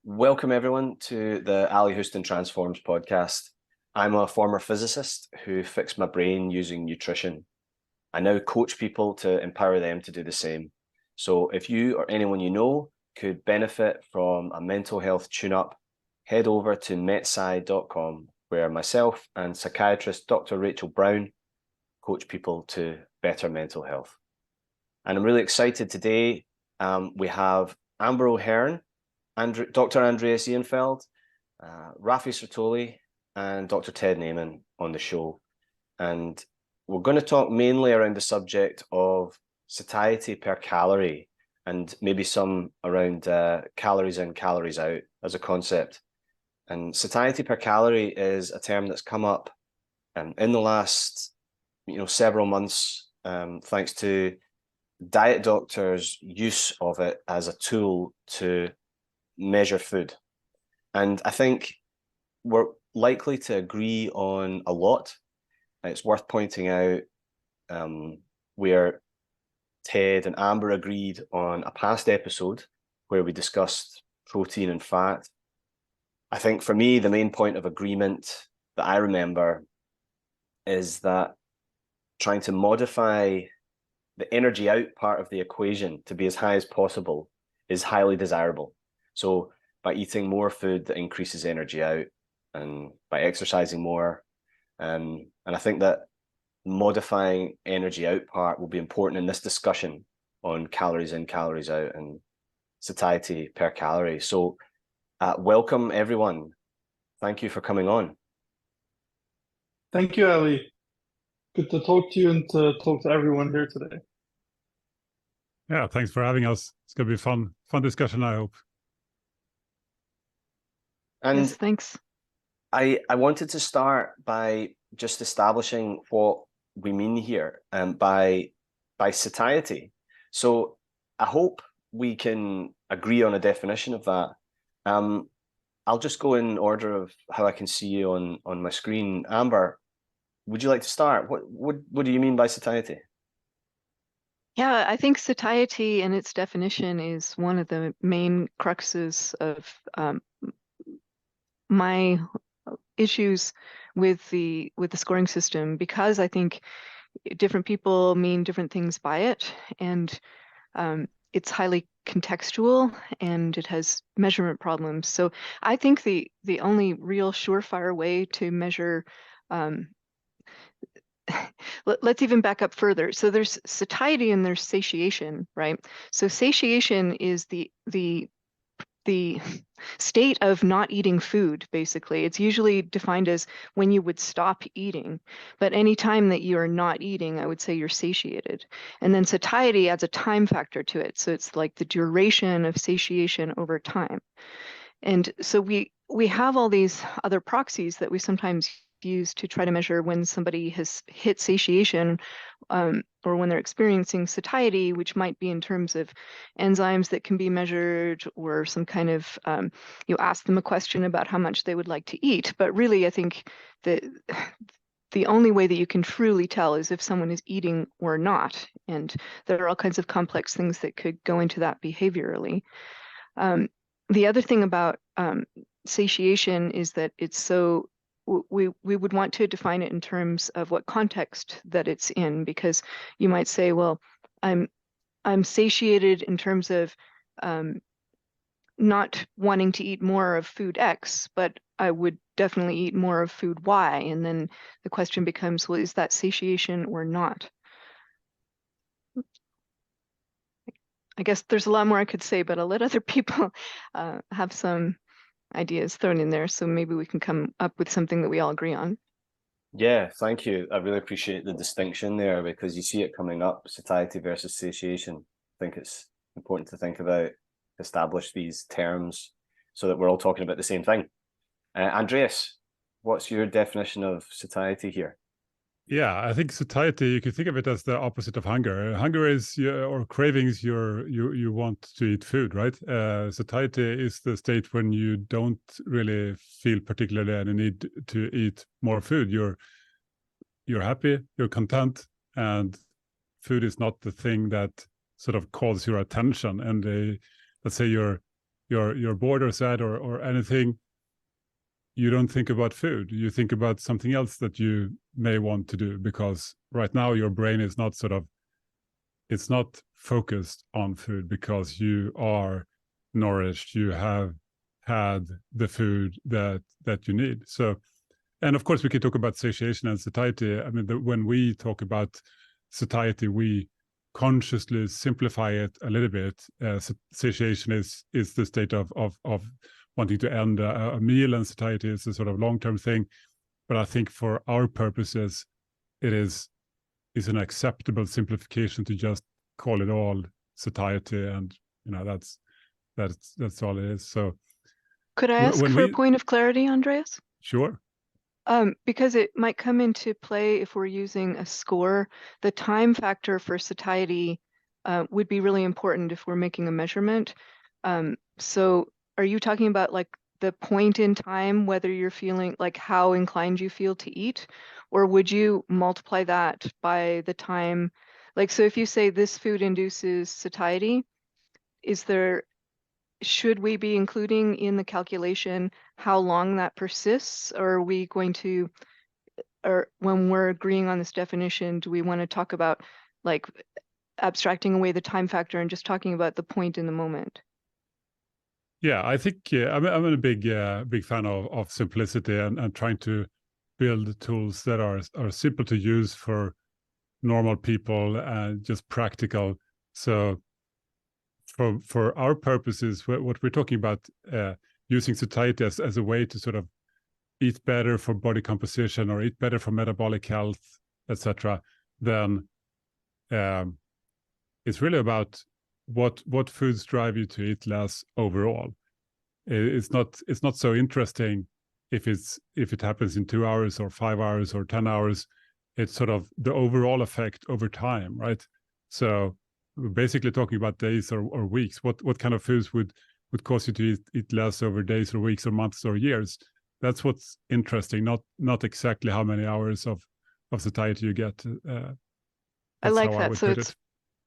Welcome everyone to the Ali Houston Transforms podcast. I'm a former physicist who fixed my brain using nutrition. I now coach people to empower them to do the same. So if you or anyone you know could benefit from a mental health tune-up, head over to metsci.com, where myself and psychiatrist Dr. Rachel Brown coach people to better mental health. And I'm really excited today. We have Amber O'Hearn, Dr. Andreas Eenfeldt, Raphi Sirtoli, and Dr. Ted Naiman on the show. And we're going to talk mainly around the subject of satiety per calorie and maybe some around calories in, calories out as a concept. And satiety per calorie is a term that's come up in the last several months, thanks to diet doctors' use of it as a tool to measure food. And I think we're likely to agree on a lot. It's worth pointing out where Ted and Amber agreed on a past episode where we discussed protein and fat. I think for me, the main point of agreement that I remember is that trying to modify the energy out part of the equation to be as high as possible is highly desirable. So by eating more food that increases energy out and by exercising more, and I think that modifying energy out part will be important in this discussion on calories in, calories out and satiety per calorie. So welcome everyone. Thank you for coming on. Thank you, Ali. Good to talk to you and to talk to everyone here today. Yeah, thanks for having us. It's going to be a fun discussion, I hope. And yes, thanks. I wanted to start by just establishing what we mean here by satiety. So I hope we can agree on a definition of that. I'll just go in order of how I can see you on my screen. Amber, would you like to start? What do you mean by satiety? Yeah, I think satiety and its definition is one of the main cruxes of my issues with the scoring system, because I think different people mean different things by it, and it's highly contextual and it has measurement problems. So I think the only real surefire way to measure let's even back up further. So there's satiety and there's satiation, right? So satiation is the state of not eating food, basically. It's usually defined as when you would stop eating. But any time that you are not eating, I would say you're satiated. And then satiety adds a time factor to it. So it's like the duration of satiation over time. And so we have all these other proxies that we sometimes use to try to measure when somebody has hit satiation, or when they're experiencing satiety, which might be in terms of enzymes that can be measured, or some kind of, you ask them a question about how much they would like to eat. But really, I think that the only way that you can truly tell is if someone is eating or not. And there are all kinds of complex things that could go into that behaviorally. The other thing about satiation is that it's so, we would want to define it in terms of what context that it's in, because you might say, well, I'm satiated in terms of not wanting to eat more of food X, but I would definitely eat more of food Y. And then the question becomes, well, is that satiation or not? I guess there's a lot more I could say, but I'll let other people have some ideas thrown in there, so maybe we can come up with something that we all agree on. Yeah, thank you. I really appreciate the distinction there, because you see it coming up, satiety versus satiation. I think it's important to think about, establish these terms so that we're all talking about the same thing. Andreas, what's your definition of satiety here? Yeah, I think satiety, you can think of it as the opposite of hunger. Hunger is or cravings, you want to eat food, right? Satiety is the state when you don't really feel particularly any need to eat more food. You're happy, you're content, and food is not the thing that sort of calls your attention. And let's say you're you're bored or sad or anything, you don't think about food. You think about something else that you may want to do, because right now your brain is not it's not focused on food because you are nourished. You have had the food that you need. So, and of course we can talk about satiation and satiety. I mean, when we talk about satiety, we consciously simplify it a little bit. Satiation is the state of wanting to end a meal, and satiety is a sort of long-term thing. But I think for our purposes, it is an acceptable simplification to just call it all satiety, and that's all it is. So could I ask for a point of clarity, Andreas? Sure. Because it might come into play if we're using a score. The time factor for satiety would be really important if we're making a measurement. So are you talking about like the point in time, whether you're feeling like how inclined you feel to eat, or would you multiply that by the time? Like, so if you say this food induces satiety, should we be including in the calculation how long that persists, or are we going to, or when we're agreeing on this definition, do we want to talk about like abstracting away the time factor and just talking about the point in the moment? Yeah, I think I'm a big fan of simplicity and trying to build tools that are simple to use for normal people and just practical. So for our purposes, what we're talking about, using satiety as a way to sort of eat better for body composition or eat better for metabolic health, etc., then it's really about what foods drive you to eat less overall. It's not so interesting if it happens in 2 hours or 5 hours or 10 hours. It's sort of the overall effect over time, right? So we're basically talking about days or weeks. What kind of foods would cause you to eat less over days or weeks or months or years? That's what's interesting, not exactly how many hours of satiety you get. I like that. So it's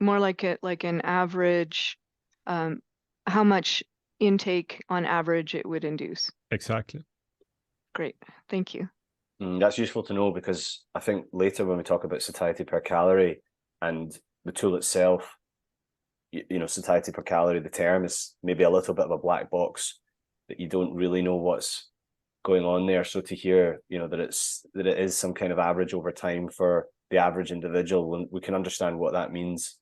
more like an average, how much intake on average it would induce. Exactly. Great, thank you. That's useful to know, because I think later when we talk about satiety per calorie and the tool itself, satiety per calorie, the term is maybe a little bit of a black box that you don't really know what's going on there. So to hear, that it is some kind of average over time for the average individual, we can understand what that means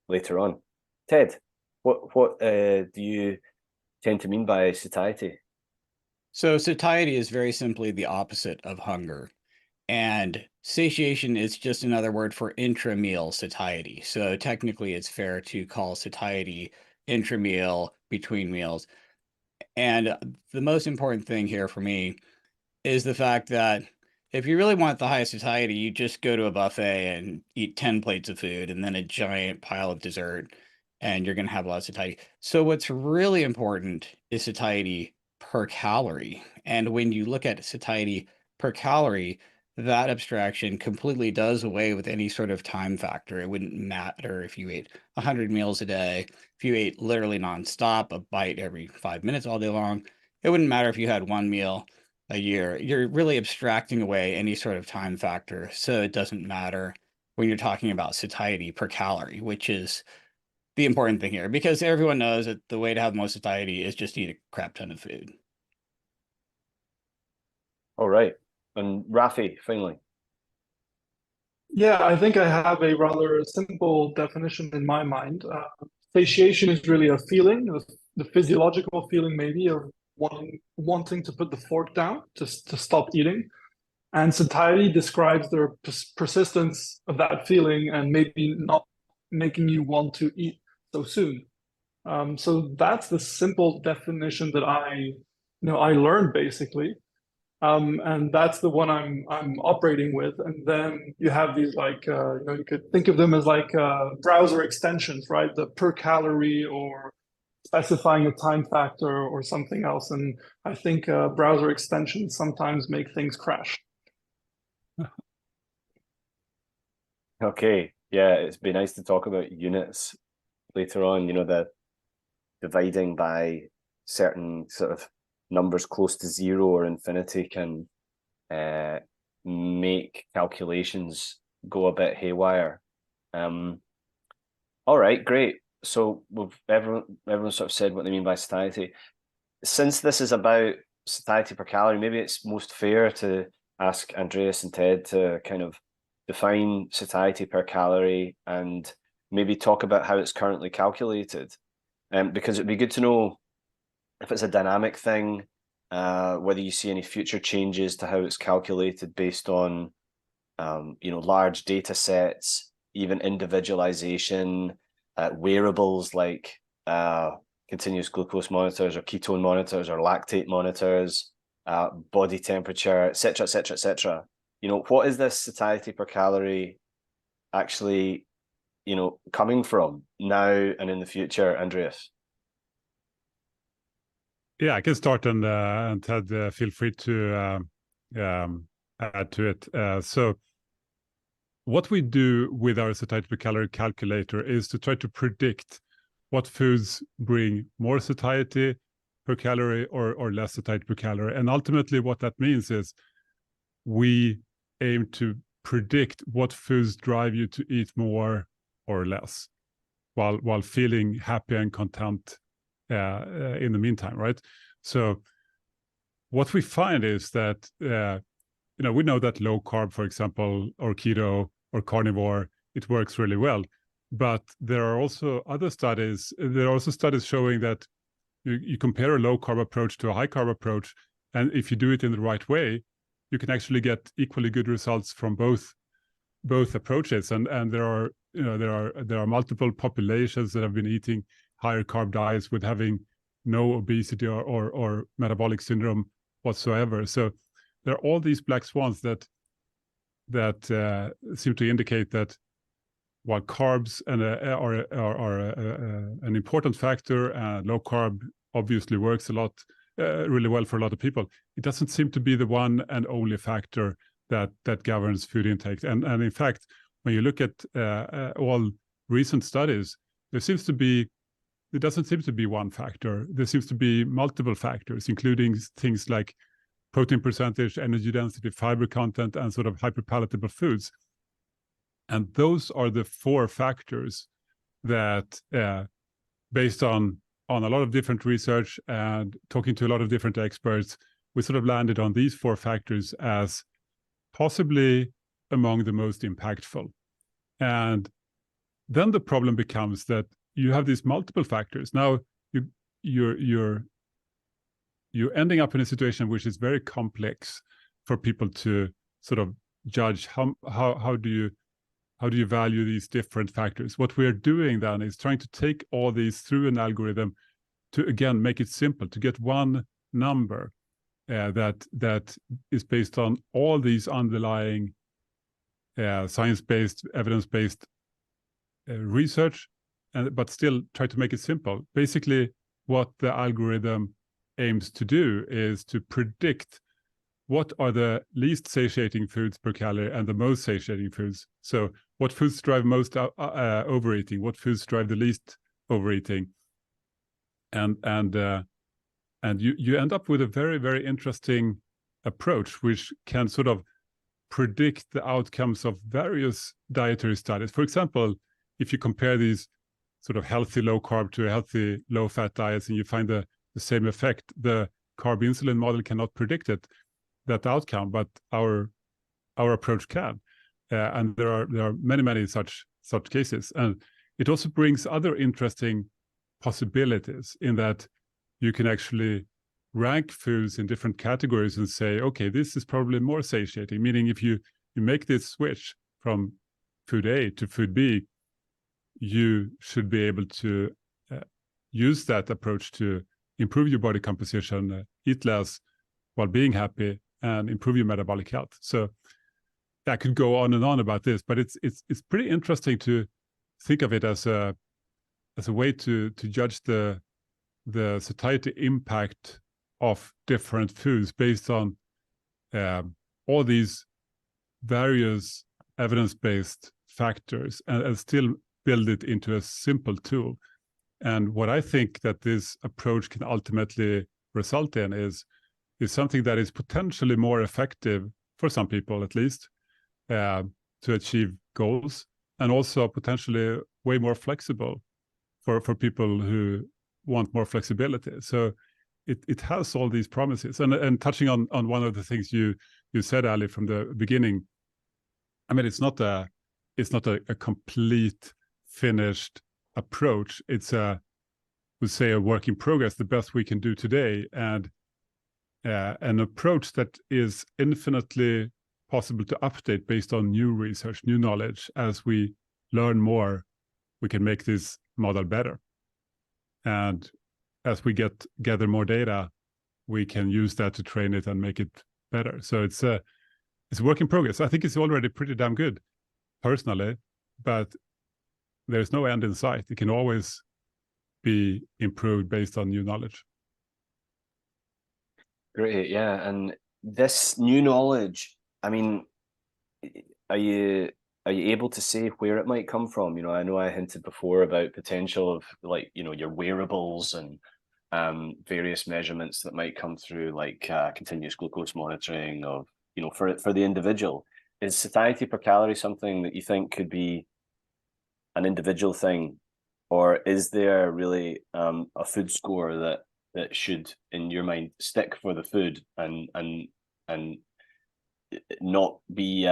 later on. Ted, what do you tend to mean by satiety? So satiety is very simply the opposite of hunger. And satiation is just another word for intrameal satiety. So technically it's fair to call satiety intrameal, between meals. And the most important thing here for me is the fact that if you really want the highest satiety, you just go to a buffet and eat 10 plates of food and then a giant pile of dessert, and you're going to have a lot of satiety. So what's really important is satiety per calorie. And when you look at satiety per calorie, that abstraction completely does away with any sort of time factor. It wouldn't matter if you ate 100 meals a day, if you ate literally nonstop, a bite every 5 minutes all day long. It wouldn't matter if you had one meal a year. You're really abstracting away any sort of time factor. So it doesn't matter when you're talking about satiety per calorie, which is the important thing here, because everyone knows that the way to have the most satiety is just eat a crap ton of food. All right. And Raphi, finally. Yeah, I think I have a rather simple definition in my mind. Satiation is really a feeling, the physiological feeling maybe of wanting to put the fork down, to stop eating. And satiety describes the persistence of that feeling and maybe not making you want to eat so soon. So that's the simple definition that I learned basically. And that's the one I'm operating with. And then you have these you could think of them as like browser extensions, right? The per calorie or specifying a time factor or something else. And I think browser extensions sometimes make things crash. Okay, yeah, it's been nice to talk about units later on. dividing by certain sort of numbers close to zero or infinity can make calculations go a bit haywire. All right, great. So everyone sort of said what they mean by satiety. Since this is about satiety per calorie, maybe it's most fair to ask Andreas and Ted to kind of define satiety per calorie and maybe talk about how it's currently calculated. Because it'd be good to know if it's a dynamic thing, whether you see any future changes to how it's calculated based on large data sets, even individualization, wearables like continuous glucose monitors or ketone monitors or lactate monitors, body temperature, et cetera, et cetera, et cetera. What is this satiety per calorie actually, coming from now and in the future, Andreas? Yeah, I can start, and Ted, feel free to add to it. So what we do with our satiety per calorie calculator is to try to predict what foods bring more satiety per calorie or less satiety per calorie. And ultimately what that means is we aim to predict what foods drive you to eat more or less while feeling happy and content in the meantime, right? So what we find is that we know that low carb, for example, or keto or carnivore, it works really well. But there are also other studies. There are also studies showing that you compare a low carb approach to a high carb approach, and if you do it in the right way, you can actually get equally good results from both approaches. And there are multiple populations that have been eating higher carb diets with having no obesity or metabolic syndrome whatsoever. So there are all these black swans that seem to indicate that while carbs are an important factor, and low carb obviously works really well for a lot of people, it doesn't seem to be the one and only factor that governs food intake. And in fact, when you look at all recent studies, there doesn't seem to be one factor. There seems to be multiple factors, including things like protein percentage, energy density, fiber content, and sort of hyperpalatable foods. And those are the 4 factors that, based on a lot of different research and talking to a lot of different experts, we sort of landed on these 4 factors as possibly among the most impactful. And then the problem becomes that you have these multiple factors. Now you're ending up in a situation which is very complex for people to sort of judge how do you value these different factors. What we're doing then is trying to take all these through an algorithm to, again, make it simple, to get one number that is based on all these underlying science-based, evidence-based research, but still try to make it simple. Basically, what the algorithm aims to do is to predict what are the least satiating foods per calorie and the most satiating foods. So what foods drive most overeating, what foods drive the least overeating. And you end up with a very, very interesting approach, which can sort of predict the outcomes of various dietary studies. For example, if you compare these sort of healthy low carb to healthy low fat diets and you find the same effect, the carb insulin model cannot predict that outcome, but our approach can. And there are many such cases. And it also brings other interesting possibilities in that you can actually rank foods in different categories and say, okay, this is probably more satiating, meaning if you make this switch from food A to food B, you should be able to use that approach to improve your body composition, eat less while being happy, and improve your metabolic health. So I could go on and on about this, but it's pretty interesting to think of it as a way to judge the satiety impact of different foods based on all these various evidence-based factors, and still build it into a simple tool. And what I think that this approach can ultimately result in is something that is potentially more effective for some people, at least, to achieve goals, and also potentially way more flexible for people who want more flexibility. So it has all these promises. And touching on one of the things you said, Ali, from the beginning, I mean, it's not a complete finished approach. It's we'll say a work in progress, the best we can do today, and an approach that is infinitely possible to update based on new research, new knowledge. As we learn more, we can make this model better. And as we gather more data, we can use that to train it and make it better. So it's a work in progress. I think it's already pretty damn good, personally, but there's no end in sight. It can always be improved based on new knowledge. Great, yeah. And this new knowledge, I mean, are you able to say where it might come from? You know, I know I hinted before about potential of, like, you know, your wearables and various measurements that might come through, like continuous glucose monitoring of, you know, for the individual. Is satiety per calorie something that you think could be an individual thing, or is there really a food score that should, in your mind, stick for the food and not be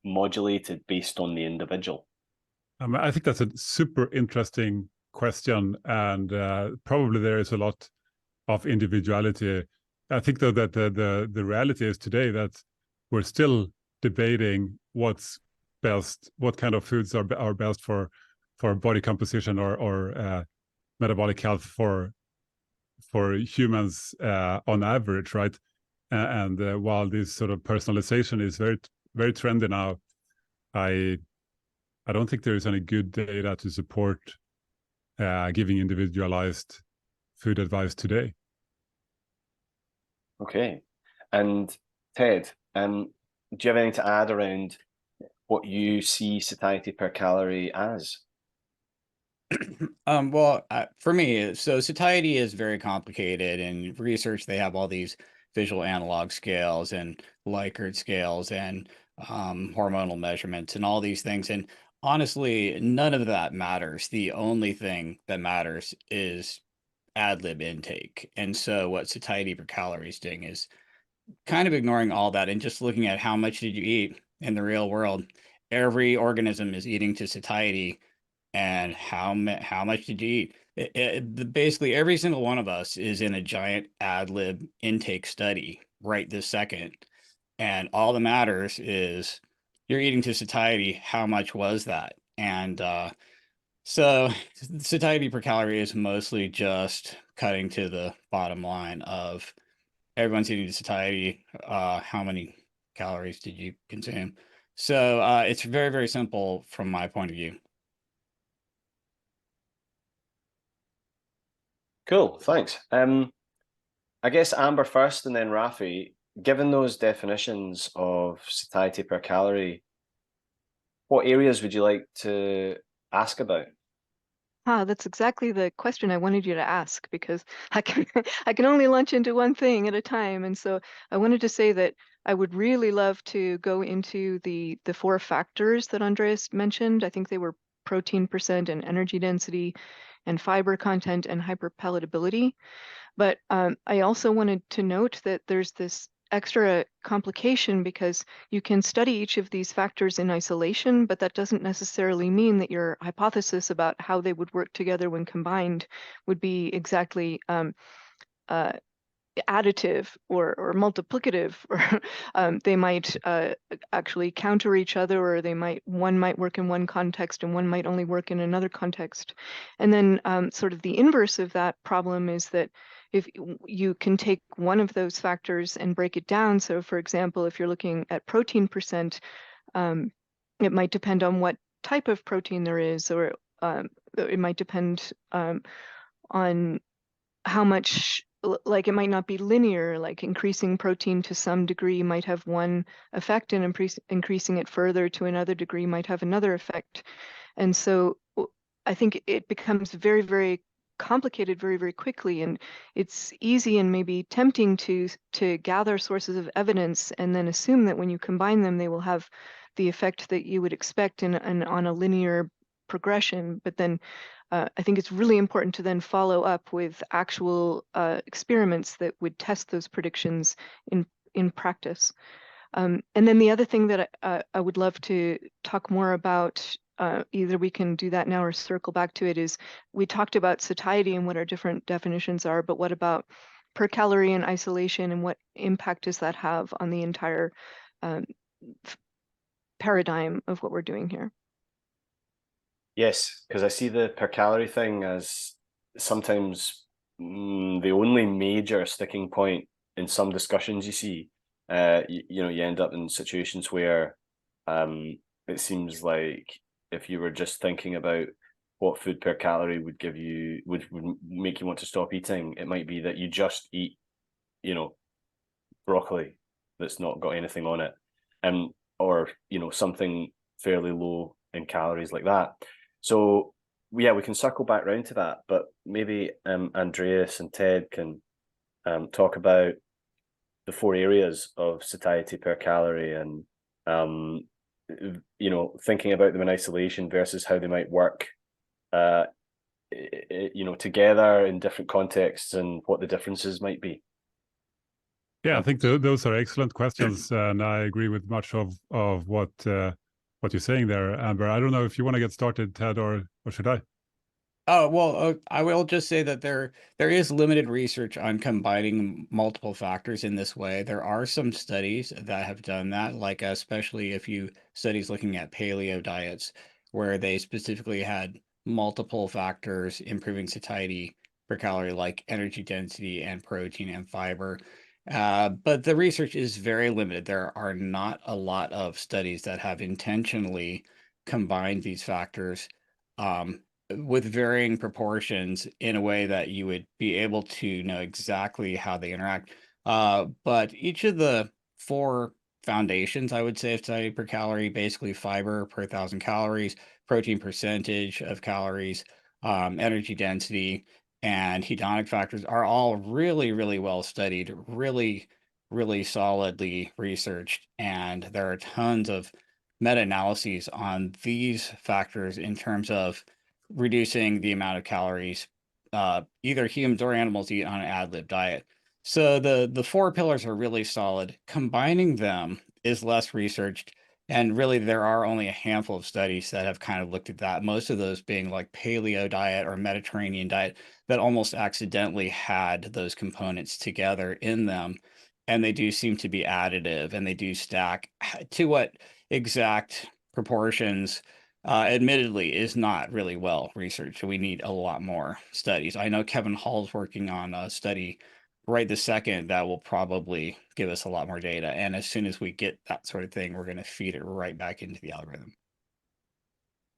modulated based on the individual? I think that's a super interesting question, and probably there is a lot of individuality. I think, though, that the reality is today that we're still debating what's best, what kind of foods are best for body composition or metabolic health for humans on average, right? And while this sort of personalization is very, very trendy now, I don't think there is any good data to support giving individualized food advice today. Okay. And Ted, do you have anything to add around what you see satiety per calorie as? Well, for me, so satiety is very complicated. In research, they have all these visual analog scales and Likert scales and hormonal measurements and all these things. And honestly, none of that matters. The only thing that matters is ad lib intake. And so what satiety per calorie is doing is kind of ignoring all that and just looking at how much did you eat in the real world. Every organism is eating to satiety. And how much did you eat? Basically, every single one of us is in a giant ad lib intake study right this second. And all that matters is you're eating to satiety. How much was that? And so satiety per calorie is mostly just cutting to the bottom line of everyone's eating to satiety. How many calories did you consume? So it's very, very simple from my point of view. Cool, thanks. I guess Amber first and then Raphi. Given those definitions of satiety per calorie, what areas would you like to ask about? That's exactly the question I wanted you to ask, because I can only launch into one thing at a time. And so I wanted to say that I would really love to go into the 4 factors that Andreas mentioned. I think they were protein percent and energy density and fiber content and hyperpalatability. But I also wanted to note that there's this extra complication, because you can study each of these factors in isolation, but that doesn't necessarily mean that your hypothesis about how they would work together when combined would be exactly additive or multiplicative, or they might actually counter each other, or one might work in one context and one might only work in another context. And then sort of the inverse of that problem is that if you can take one of those factors and break it down. So for example, if you're looking at protein percent, it might depend on what type of protein there is, or it might depend on how much, like it might not be linear, like increasing protein to some degree might have one effect, and increasing it further to another degree might have another effect. And so I think it becomes very, very complicated very, very quickly, and it's easy and maybe tempting to gather sources of evidence and then assume that when you combine them, they will have the effect that you would expect in on a linear progression. But then I think it's really important to then follow up with actual experiments that would test those predictions in practice. And then the other thing that I would love to talk more about, either we can do that now or circle back to it, is we talked about satiety and what our different definitions are, but what about per calorie in isolation, and what impact does that have on the entire paradigm of what we're doing here? Yes, because I see the per calorie thing as sometimes the only major sticking point in some discussions you see. You end up in situations where it seems like if you were just thinking about what food per calorie would give you, would make you want to stop eating, it might be that you just eat, broccoli that's not got anything on it, or something fairly low in calories like that. So yeah, we can circle back round to that, but maybe Andreas and Ted can talk about the 4 areas of satiety per calorie, and thinking about them in isolation versus how they might work together in different contexts, and what the differences might be. Yeah, I think those are excellent questions, and I agree with much of what you're saying there, Amber. I don't know if you want to get started, Ted, or should I? Oh, well, I will just say that there is limited research on combining multiple factors in this way. There are some studies that have done that, like especially studies looking at paleo diets, where they specifically had multiple factors improving satiety per calorie, like energy density and protein and fiber. But the research is very limited. There are not a lot of studies that have intentionally combined these factors with varying proportions in a way that you would be able to know exactly how they interact. But each of the 4 foundations, I would say, of satiety per calorie, basically fiber per 1,000 calories, protein percentage of calories, energy density, and hedonic factors, are all really, really well studied, really, really solidly researched. And there are tons of meta-analyses on these factors in terms of reducing the amount of calories either humans or animals eat on an ad-lib diet. So the 4 pillars are really solid. Combining them is less researched, and really there are only a handful of studies that have kind of looked at that, most of those being like paleo diet or Mediterranean diet that almost accidentally had those components together in them, and they do seem to be additive, and they do stack. To what exact proportions, admittedly, is not really well researched. We need a lot more studies. I know Kevin Hall's working on a study right this second that will probably give us a lot more data. And as soon as we get that sort of thing, we're going to feed it right back into the algorithm.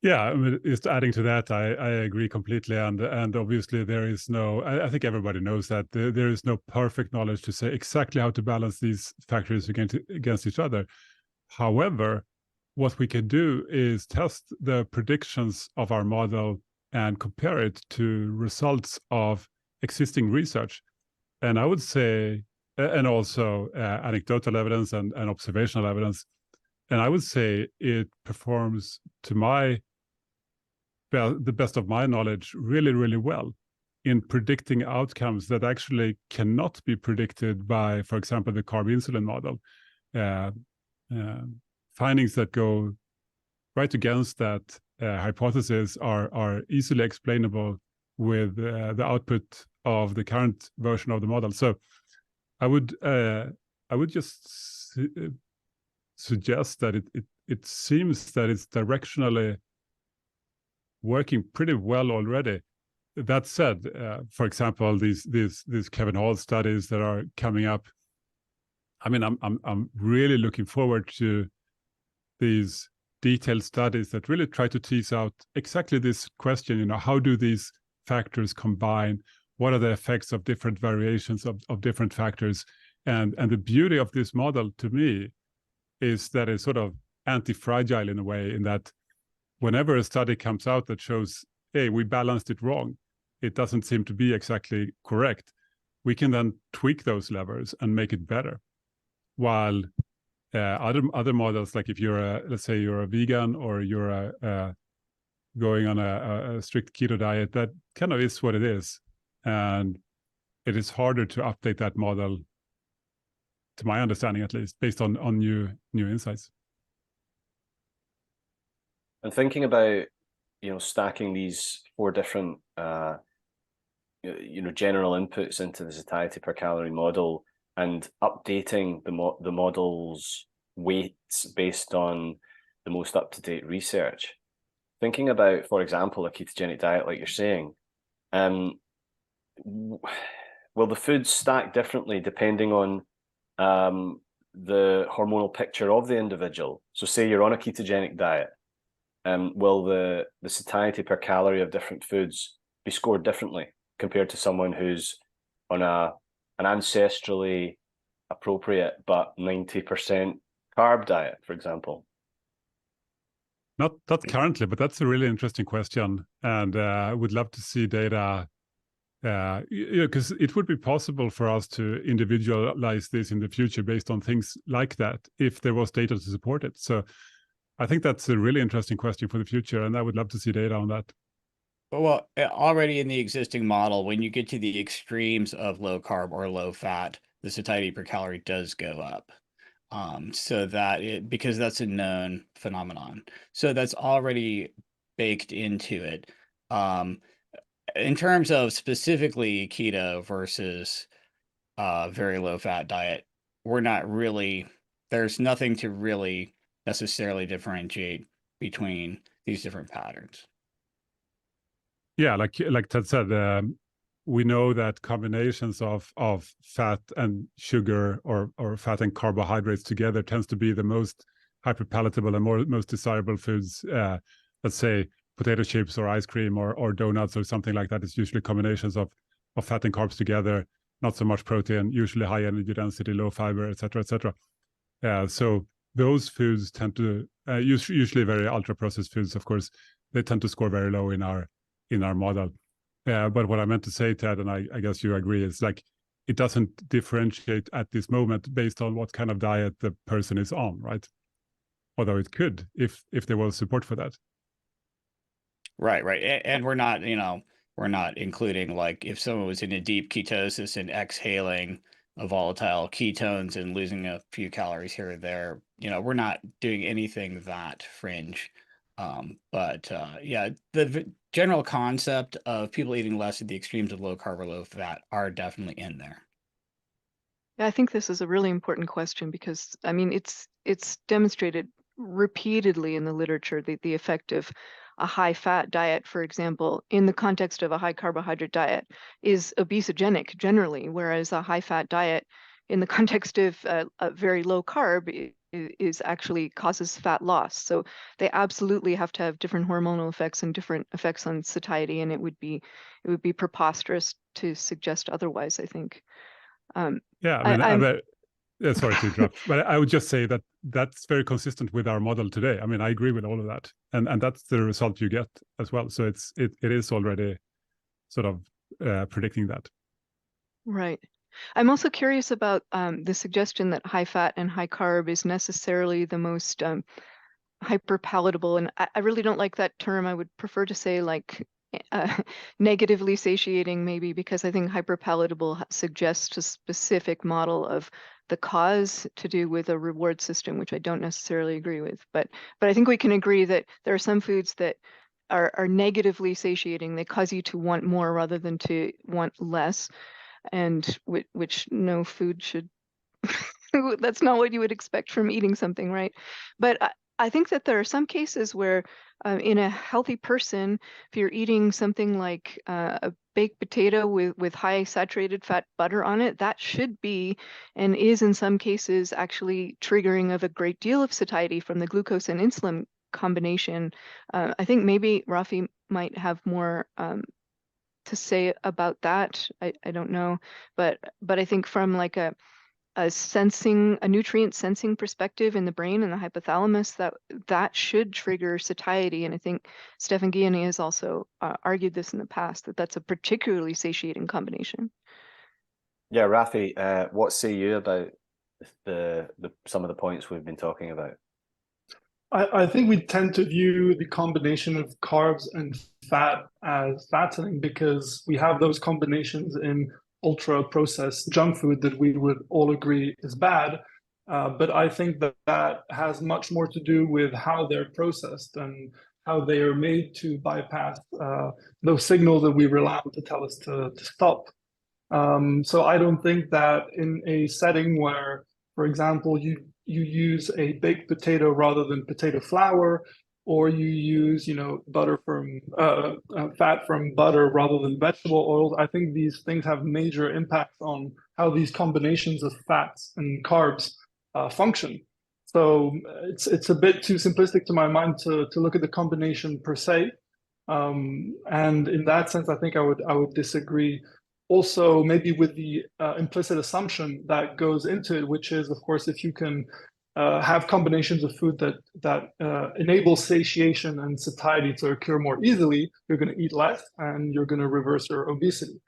Yeah, I mean, just adding to that, I agree completely, and obviously there is no. I think everybody knows that there is no perfect knowledge to say exactly how to balance these factors against each other. However, what we can do is test the predictions of our model and compare it to results of existing research. And I would say, and also anecdotal evidence and observational evidence. And I would say it performs, to the best of my knowledge, really, really well in predicting outcomes that actually cannot be predicted by, for example, the carb insulin model. Findings that go right against that hypothesis are easily explainable with the output of the current version of the model. So I would just suggest that it seems that it's directionally working pretty well already. That said, for example, these Kevin Hall studies that are coming up, I mean, I'm really looking forward to these detailed studies that really try to tease out exactly this question, how do these factors combine? What are the effects of different variations of different factors? And the beauty of this model, to me, is that it's sort of anti-fragile in a way, in that whenever a study comes out that shows, hey, we balanced it wrong, it doesn't seem to be exactly correct, we can then tweak those levers and make it better. While other models, like if you're let's say you're a vegan or you're going on a strict keto diet, that kind of is what it is, and it is harder to update that model, to my understanding at least, based on new insights. And thinking about, stacking these 4 different general inputs into the satiety per calorie model and updating the model's weights based on the most up-to-date research. Thinking about, for example, a ketogenic diet, like you're saying, will the foods stack differently depending on the hormonal picture of the individual? So say you're on a ketogenic diet, will the satiety per calorie of different foods be scored differently compared to someone who's on an ancestrally appropriate but 90% carb diet, for example? Not currently, but that's a really interesting question, and I would love to see data. Because it would be possible for us to individualize this in the future based on things like that if there was data to support it. So I think that's a really interesting question for the future, and I would love to see data on that. Well, already in the existing model, when you get to the extremes of low carb or low fat, the satiety per calorie does go up. So that because that's a known phenomenon. So that's already baked into it. In terms of specifically keto versus very low fat diet, we're not really, there's nothing to really necessarily differentiate between these different patterns. Yeah, like Ted said, we know that combinations of fat and sugar or fat and carbohydrates together tends to be the most hyperpalatable and most desirable foods. Let's say potato chips or ice cream or donuts or something like that. It's usually combinations of fat and carbs together, not so much protein, usually high energy density, low fiber, etc., etc. So those foods tend to usually very ultra processed foods, of course, they tend to score very low in our model. But what I meant to say, Ted, and I guess you agree, is like it doesn't differentiate at this moment based on what kind of diet the person is on, right? Although it could if there was support for that. Right. And we're not including like if someone was in a deep ketosis and exhaling a volatile ketones and losing a few calories here or there, we're not doing anything that fringe. But yeah, the general concept of people eating less at the extremes of low carb or low fat are definitely in there. Yeah, I think this is a really important question because, I mean, it's demonstrated repeatedly in the literature the effect of a high fat diet, for example, in the context of a high carbohydrate diet is obesogenic generally, whereas a high fat diet in the context of a very low carb is actually causes fat loss. So they absolutely have to have different hormonal effects and different effects on satiety, and it would be preposterous to suggest otherwise, I think. Yeah, I mean, sorry to interrupt, but I would just say that that's very consistent with our model today. I mean, I agree with all of that, and that's the result you get as well. So it is already sort of predicting that. Right. I'm also curious about the suggestion that high fat and high carb is necessarily the most hyper palatable, and I really don't like that term. I would prefer to say like negatively satiating, maybe, because I think hyperpalatable suggests a specific model of the cause to do with a reward system, which I don't necessarily agree with. But I think we can agree that there are some foods that are negatively satiating. They cause you to want more rather than to want less, and which no food should. That's not what you would expect from eating something, right? But I think that there are some cases where in a healthy person, if you're eating something like a baked potato with high saturated fat butter on it, that should be and is in some cases actually triggering of a great deal of satiety from the glucose and insulin combination. I think maybe Raphi might have more to say about that. I don't know, but I think from like a a nutrient sensing perspective in the brain and the hypothalamus, that should trigger satiety. And I think Stefan Guiani has also argued this in the past, that that's a particularly satiating combination. Yeah, Raphi, what say you about the some of the points we've been talking about? I think we tend to view the combination of carbs and fat as fattening because we have those combinations in ultra-processed junk food that we would all agree is bad. But I think that that has much more to do with how they're processed and how they are made to bypass those signals that we rely on to tell us to stop. So I don't think that in a setting where, for example, you use a baked potato rather than potato flour, or you use, butter from fat from butter rather than vegetable oils. I think these things have major impacts on how these combinations of fats and carbs function. So it's a bit too simplistic to my mind to look at the combination per se. And in that sense, I think I would disagree. Also, maybe with the implicit assumption that goes into it, which is, of course, if you can have combinations of food that enable satiation and satiety to occur more easily, you're going to eat less and you're going to reverse your obesity.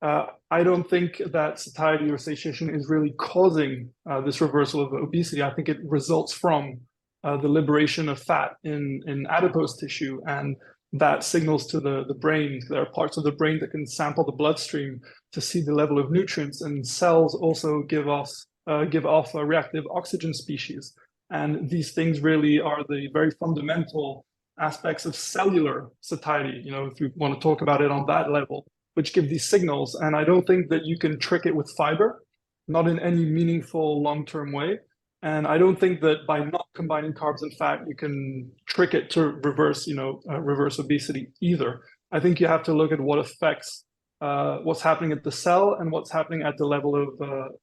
I don't think that satiety or satiation is really causing this reversal of obesity. I think it results from the liberation of fat in adipose tissue, and that signals to the brain. There are parts of the brain that can sample the bloodstream to see the level of nutrients, and cells also give off a reactive oxygen species. And these things really are the very fundamental aspects of cellular satiety, if we want to talk about it on that level, which give these signals. And I don't think that you can trick it with fiber, not in any meaningful long-term way. And I don't think that by not combining carbs and fat, you can trick it to reverse obesity either. I think you have to look at what affects what's happening at the cell and what's happening at the level of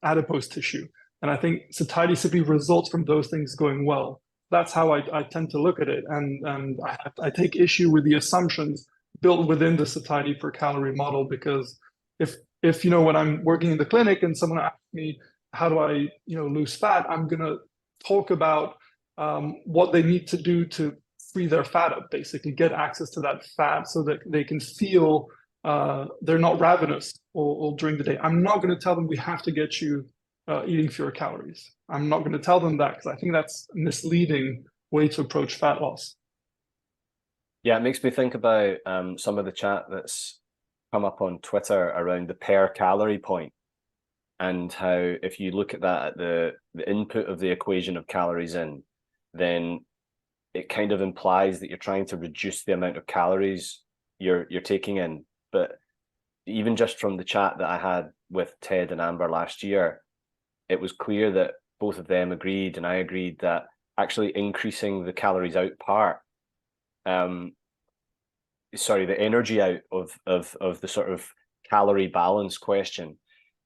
adipose tissue. And I think satiety simply results from those things going well. That's how I tend to look at it. And I take issue with the assumptions built within the satiety per calorie model, because if when I'm working in the clinic and someone asks me, how do I lose fat, I'm going to talk about what they need to do to free their fat up, basically get access to that fat so that they can feel they're not ravenous all during the day. I'm not going to tell them we have to get you eating fewer calories. I'm not going to tell them that, because I think that's a misleading way to approach fat loss. Yeah, it makes me think about some of the chat that's come up on Twitter around the per calorie point, and how if you look at that at the input of the equation of calories in, then it kind of implies that you're trying to reduce the amount of calories you're taking in. But even just from the chat that I had with Ted and Amber last year, it was clear that both of them agreed, and I agreed, that actually increasing the calories out part, the energy out of the sort of calorie balance question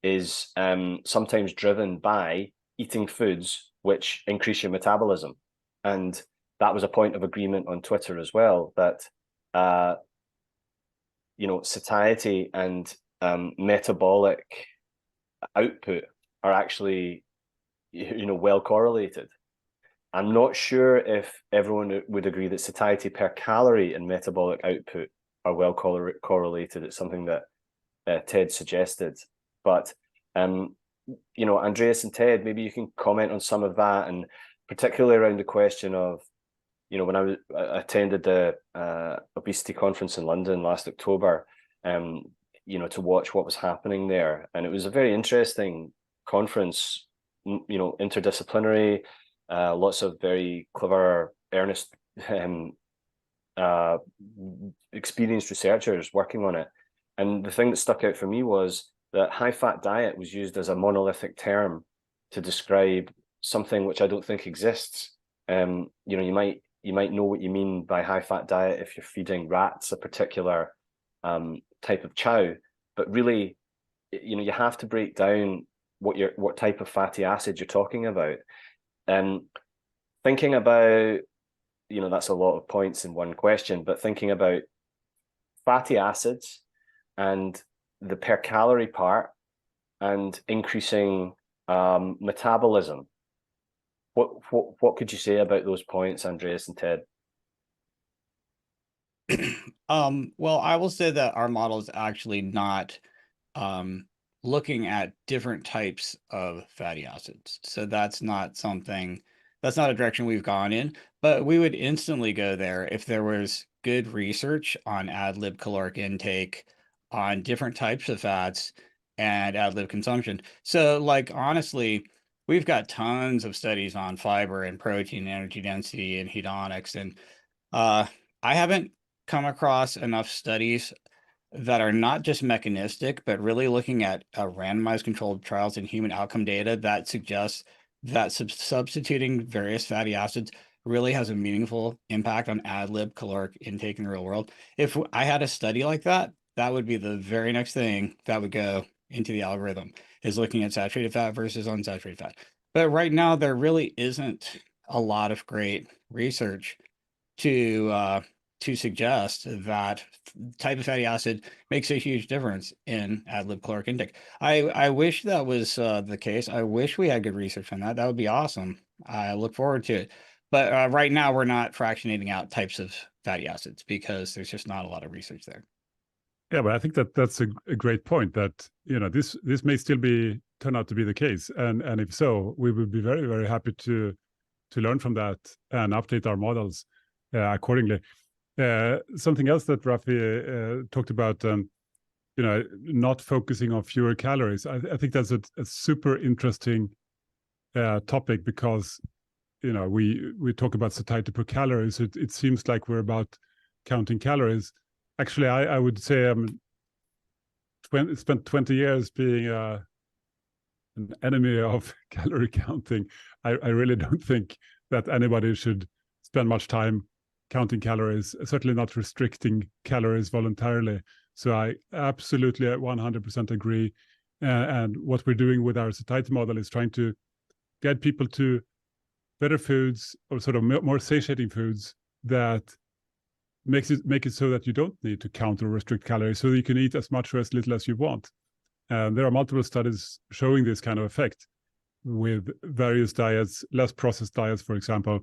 is sometimes driven by eating foods which increase your metabolism. And that was a point of agreement on Twitter as well, that satiety and metabolic output are actually well correlated. I'm not sure if everyone would agree that satiety per calorie and metabolic output are well correlated. It's something that Ted suggested. But, Andreas and Ted, maybe you can comment on some of that, and particularly around the question of, when I attended the obesity conference in London last October, to watch what was happening there. And it was a very interesting conference, interdisciplinary, lots of very clever, earnest, experienced researchers working on it. And the thing that stuck out for me was that high-fat diet was used as a monolithic term to describe something which I don't think exists. You might know what you mean by high-fat diet if you're feeding rats a particular type of chow, but really, you have to break down what type of fatty acid you're talking about. Thinking about, that's a lot of points in one question, but thinking about fatty acids and the per calorie part, and increasing Metabolism. What could you say about those points, Andreas and Ted? Well, I will say that our model is actually not looking at different types of fatty acids. So that's not a direction we've gone in, but we would instantly go there if there was good research on ad lib caloric intake, on different types of fats and ad lib consumption. So like, honestly, we've got tons of studies on fiber and protein, energy density and hedonics. And I haven't come across enough studies that are not just mechanistic, but really looking at randomized controlled trials and human outcome data that suggests that substituting various fatty acids really has a meaningful impact on ad lib caloric intake in the real world. If I had a study like that, that would be the very next thing that would go into the algorithm, is looking at saturated fat versus unsaturated fat. But right now, there really isn't a lot of great research to suggest that type of fatty acid makes a huge difference in ad lib caloric intake. I wish that was the case. I wish we had good research on that. That would be awesome. I look forward to it. But right now, we're not fractionating out types of fatty acids because there's just not a lot of research there. Yeah, but I think that that's a great point, that, you know, this may still turn out to be the case. And if so, we would be very, very happy to learn from that and update our models accordingly. Something else that Raphi talked about, you know, not focusing on fewer calories. I think that's a super interesting topic, because, you know, we talk about satiety per calorie. So it seems like we're about counting calories. Actually, I would say spent 20 years being an enemy of calorie counting. I really don't think that anybody should spend much time counting calories, certainly not restricting calories voluntarily. So I absolutely 100% agree. And what we're doing with our satiety model is trying to get people to better foods, or sort of more satiating foods that make it so that you don't need to count or restrict calories, so that you can eat as much or as little as you want. And there are multiple studies showing this kind of effect with various diets, less processed diets, for example,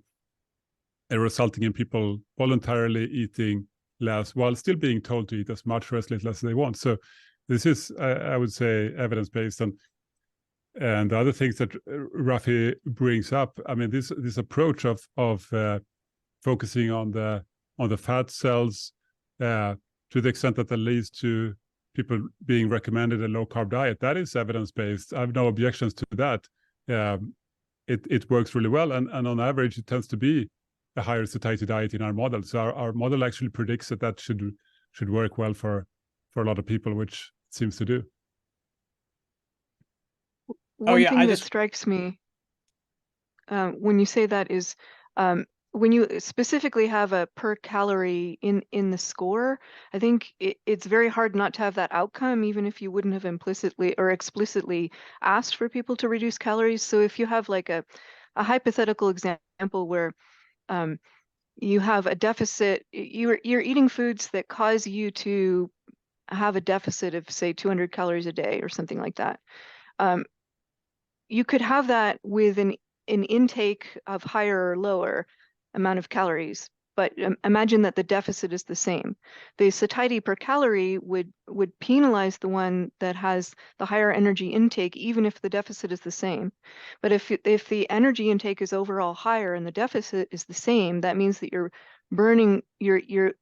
resulting in people voluntarily eating less while still being told to eat as much or as little as they want. So this is, I would say, evidence-based. And the other things that Raphi brings up, I mean, this approach of focusing on the fat cells to the extent that leads to people being recommended a low-carb diet, that is evidence-based. I have no objections to that. It works really well, and on average, it tends to be a higher satiety diet in our model. So our model actually predicts that should work well for a lot of people, which it seems to do. One thing that strikes me when you say that is when you specifically have a per calorie in the score, I think it's very hard not to have that outcome, even if you wouldn't have implicitly or explicitly asked for people to reduce calories. So if you have like a hypothetical example where you have a deficit, you're eating foods that cause you to have a deficit of, say, 200 calories a day or something like that. You could have that with an intake of higher or lower amount of calories, but imagine that the deficit is the same. The satiety per calorie would penalize the one that has the higher energy intake, even if the deficit is the same. But if the energy intake is overall higher and the deficit is the same, that means that you're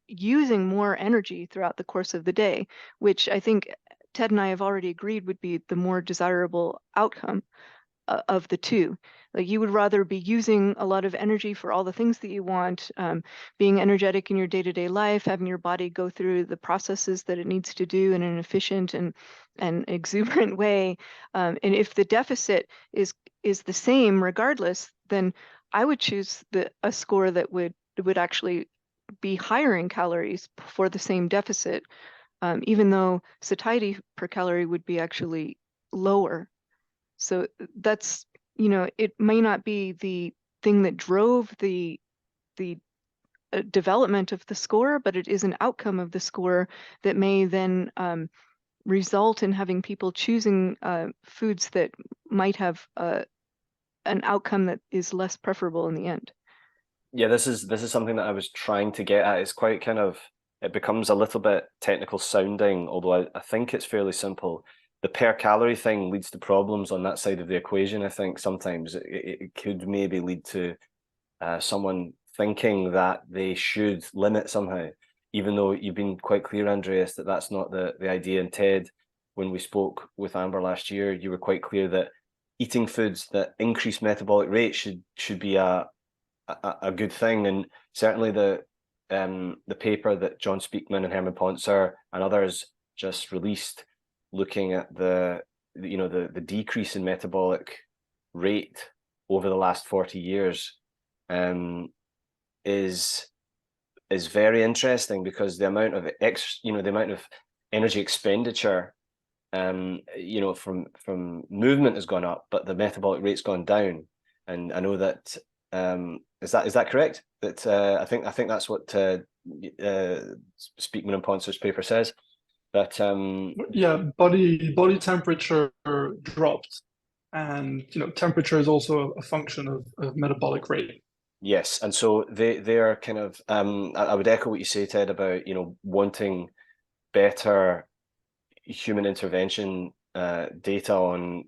using more energy throughout the course of the day, which I think Ted and I have already agreed would be the more desirable outcome of the two. Like, you would rather be using a lot of energy for all the things that you want, being energetic in your day-to-day life, having your body go through the processes that it needs to do in an efficient and exuberant way. And if the deficit is the same regardless, then I would choose a score that would actually be higher in calories for the same deficit, even though satiety per calorie would be actually lower. So that's, you know, it may not be the thing that drove the development of the score, but it is an outcome of the score that may then result in having people choosing foods that might have an outcome that is less preferable in the end. Yeah, this is something that I was trying to get at. It's quite kind of, it becomes a little bit technical sounding, although I think it's fairly simple. The per calorie thing leads to problems on that side of the equation. I think sometimes it could maybe lead to someone thinking that they should limit somehow, even though you've been quite clear, Andreas, that that's not the idea. And Ted, when we spoke with Amber last year, you were quite clear that eating foods that increase metabolic rate should be a good thing. And certainly the paper that John Speakman and Herman Pontzer and others just released, looking at the decrease in metabolic rate over the last 40 years, is very interesting, because the amount of the amount of energy expenditure from movement has gone up, but the metabolic rate's gone down. And I know that is that correct? That I think that's what Speakman and Pontzer's paper says. That yeah, body temperature dropped, and temperature is also a function of metabolic rate. Yes, and so they are kind of I would echo what you say, Ted, about wanting better human intervention data on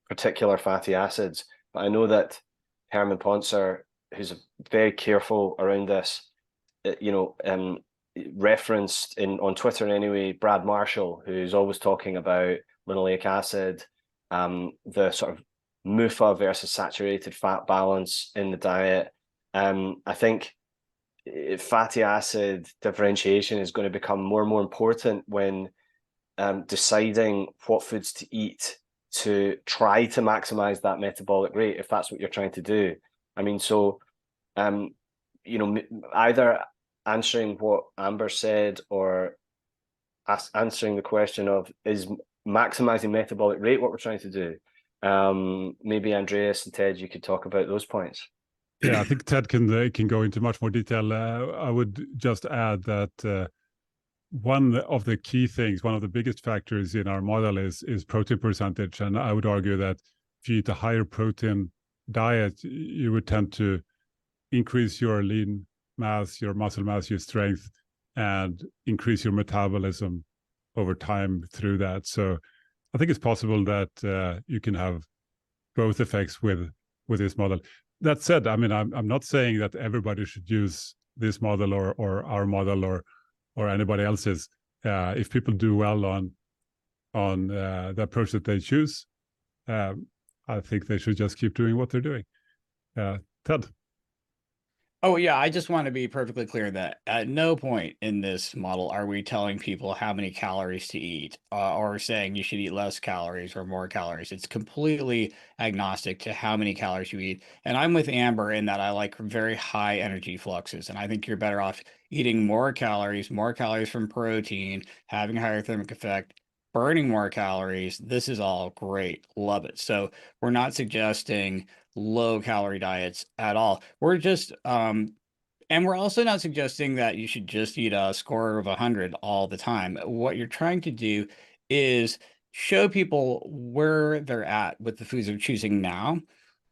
particular fatty acids. But I know that Herman Pontzer, who's very careful around this, referenced on Twitter anyway, Brad Marshall, who's always talking about linoleic acid, the sort of MUFA versus saturated fat balance in the diet. I think fatty acid differentiation is going to become more and more important when deciding what foods to eat to try to maximize that metabolic rate, if that's what you're trying to do. I mean, so either answering what Amber said, or answering the question of, is maximizing metabolic rate what we're trying to do? Maybe Andreas and Ted, you could talk about those points. Yeah, I think Ted can go into much more detail. I would just add that one of the key things, one of the biggest factors in our model is protein percentage. And I would argue that if you eat a higher protein diet, you would tend to increase your lean mass, your muscle mass, your strength, and increase your metabolism over time through that. So I think it's possible that you can have both effects with this model. That said, I mean, I'm not saying that everybody should use this model or our model or anybody else's. If people do well on the approach that they choose, I think they should just keep doing what they're doing. Ted. Oh, yeah, I just want to be perfectly clear that at no point in this model are we telling people how many calories to eat or saying you should eat less calories or more calories. It's completely agnostic to how many calories you eat. And I'm with Amber in that I like very high energy fluxes. And I think you're better off eating more calories from protein, having a higher thermic effect, burning more calories. This is all great. Love it. So we're not suggesting low calorie diets at all. We're just and we're also not suggesting that you should just eat a score of 100 all the time. What you're trying to do is show people where they're at with the foods they're choosing now,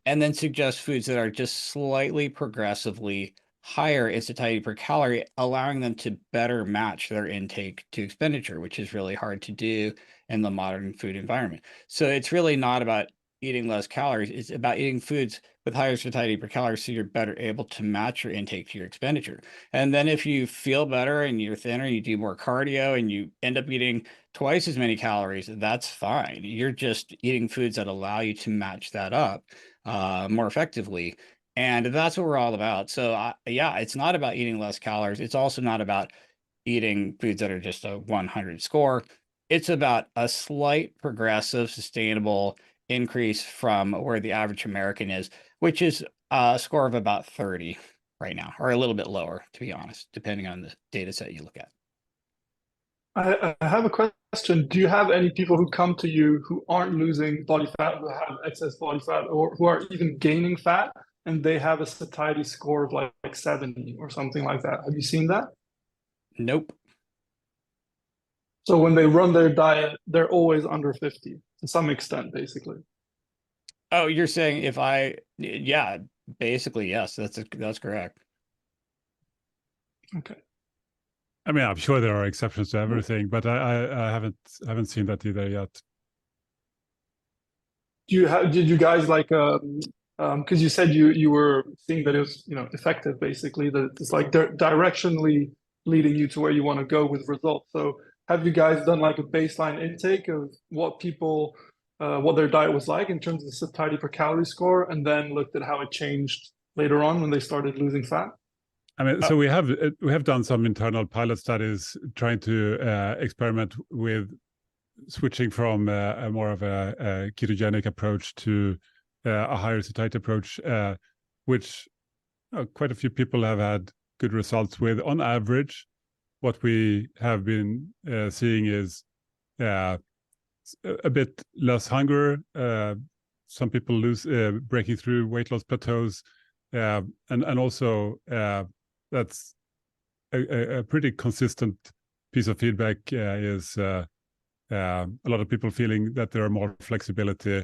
and then suggest foods that are just slightly progressively higher in satiety per calorie, allowing them to better match their intake to expenditure, which is really hard to do in the modern food environment. So it's really not about eating less calories. It's about eating foods with higher satiety per calorie so you're better able to match your intake to your expenditure. And then if you feel better and you're thinner, you do more cardio and you end up eating twice as many calories, that's fine. You're just eating foods that allow you to match that up more effectively. And that's what we're all about. So yeah, it's not about eating less calories. It's also not about eating foods that are just a 100 score. It's about a slight progressive, sustainable increase from where the average American is, which is a score of about 30 right now, or a little bit lower, to be honest, depending on the data set you look at. I have a question. Do you have any people who come to you who aren't losing body fat, who have excess body fat, or who are even gaining fat, and they have a satiety score of like 70 or something like that? Have you seen that? Nope. So when they run their diet, they're always under 50 to some extent, basically. Oh, you're saying if yeah, basically, yes, that's correct. Okay. I mean, I'm sure there are exceptions to everything, but I haven't seen that either yet. Did you guys like because you said you were seeing that it was effective, basically, that it's like directionally leading you to where you want to go with results. So have you guys done like a baseline intake of what people what their diet was like in terms of the satiety per calorie score, and then looked at how it changed later on when they started losing fat? I mean, so we have done some internal pilot studies trying to experiment with switching from a more of a ketogenic approach to a higher satiety approach, which quite a few people have had good results with. On average, what we have been seeing is a bit less hunger. Some people breaking through weight loss plateaus, and also that's a pretty consistent piece of feedback is a lot of people feeling that there are more flexibility,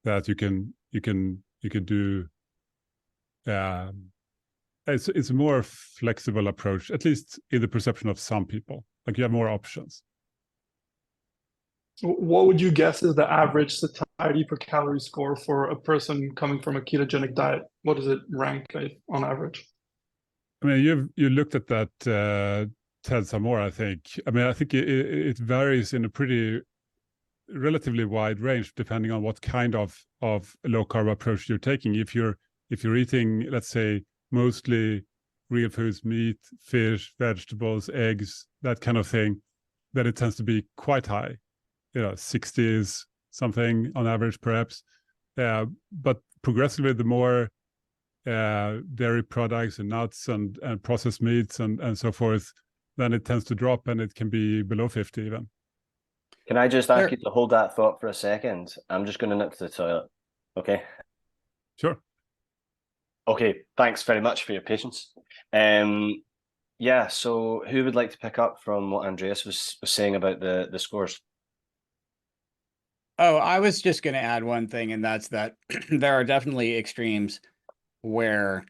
that you can do. It's a more flexible approach, at least in the perception of some people. Like you have more options. What would you guess is the average satiety per calorie score for a person coming from a ketogenic diet? What does it rank on average? I mean, you looked at that, Ted, some more, I think. I mean, I think it varies in a pretty relatively wide range depending on what kind of low carb approach you're taking. If you're eating, let's say, mostly real foods, meat, fish, vegetables, eggs, that kind of thing, then it tends to be quite high. 60s something on average, perhaps. But progressively, the more dairy products and nuts and processed meats and so forth, then it tends to drop, and it can be below 50 even. Can I just ask you to hold that thought for a second? I'm just going to nip to the toilet. Okay. Sure. Okay. Thanks very much for your patience. Yeah. So who would like to pick up from what Andreas was saying about the scores? Oh, I was just going to add one thing, and that's that there are definitely extremes where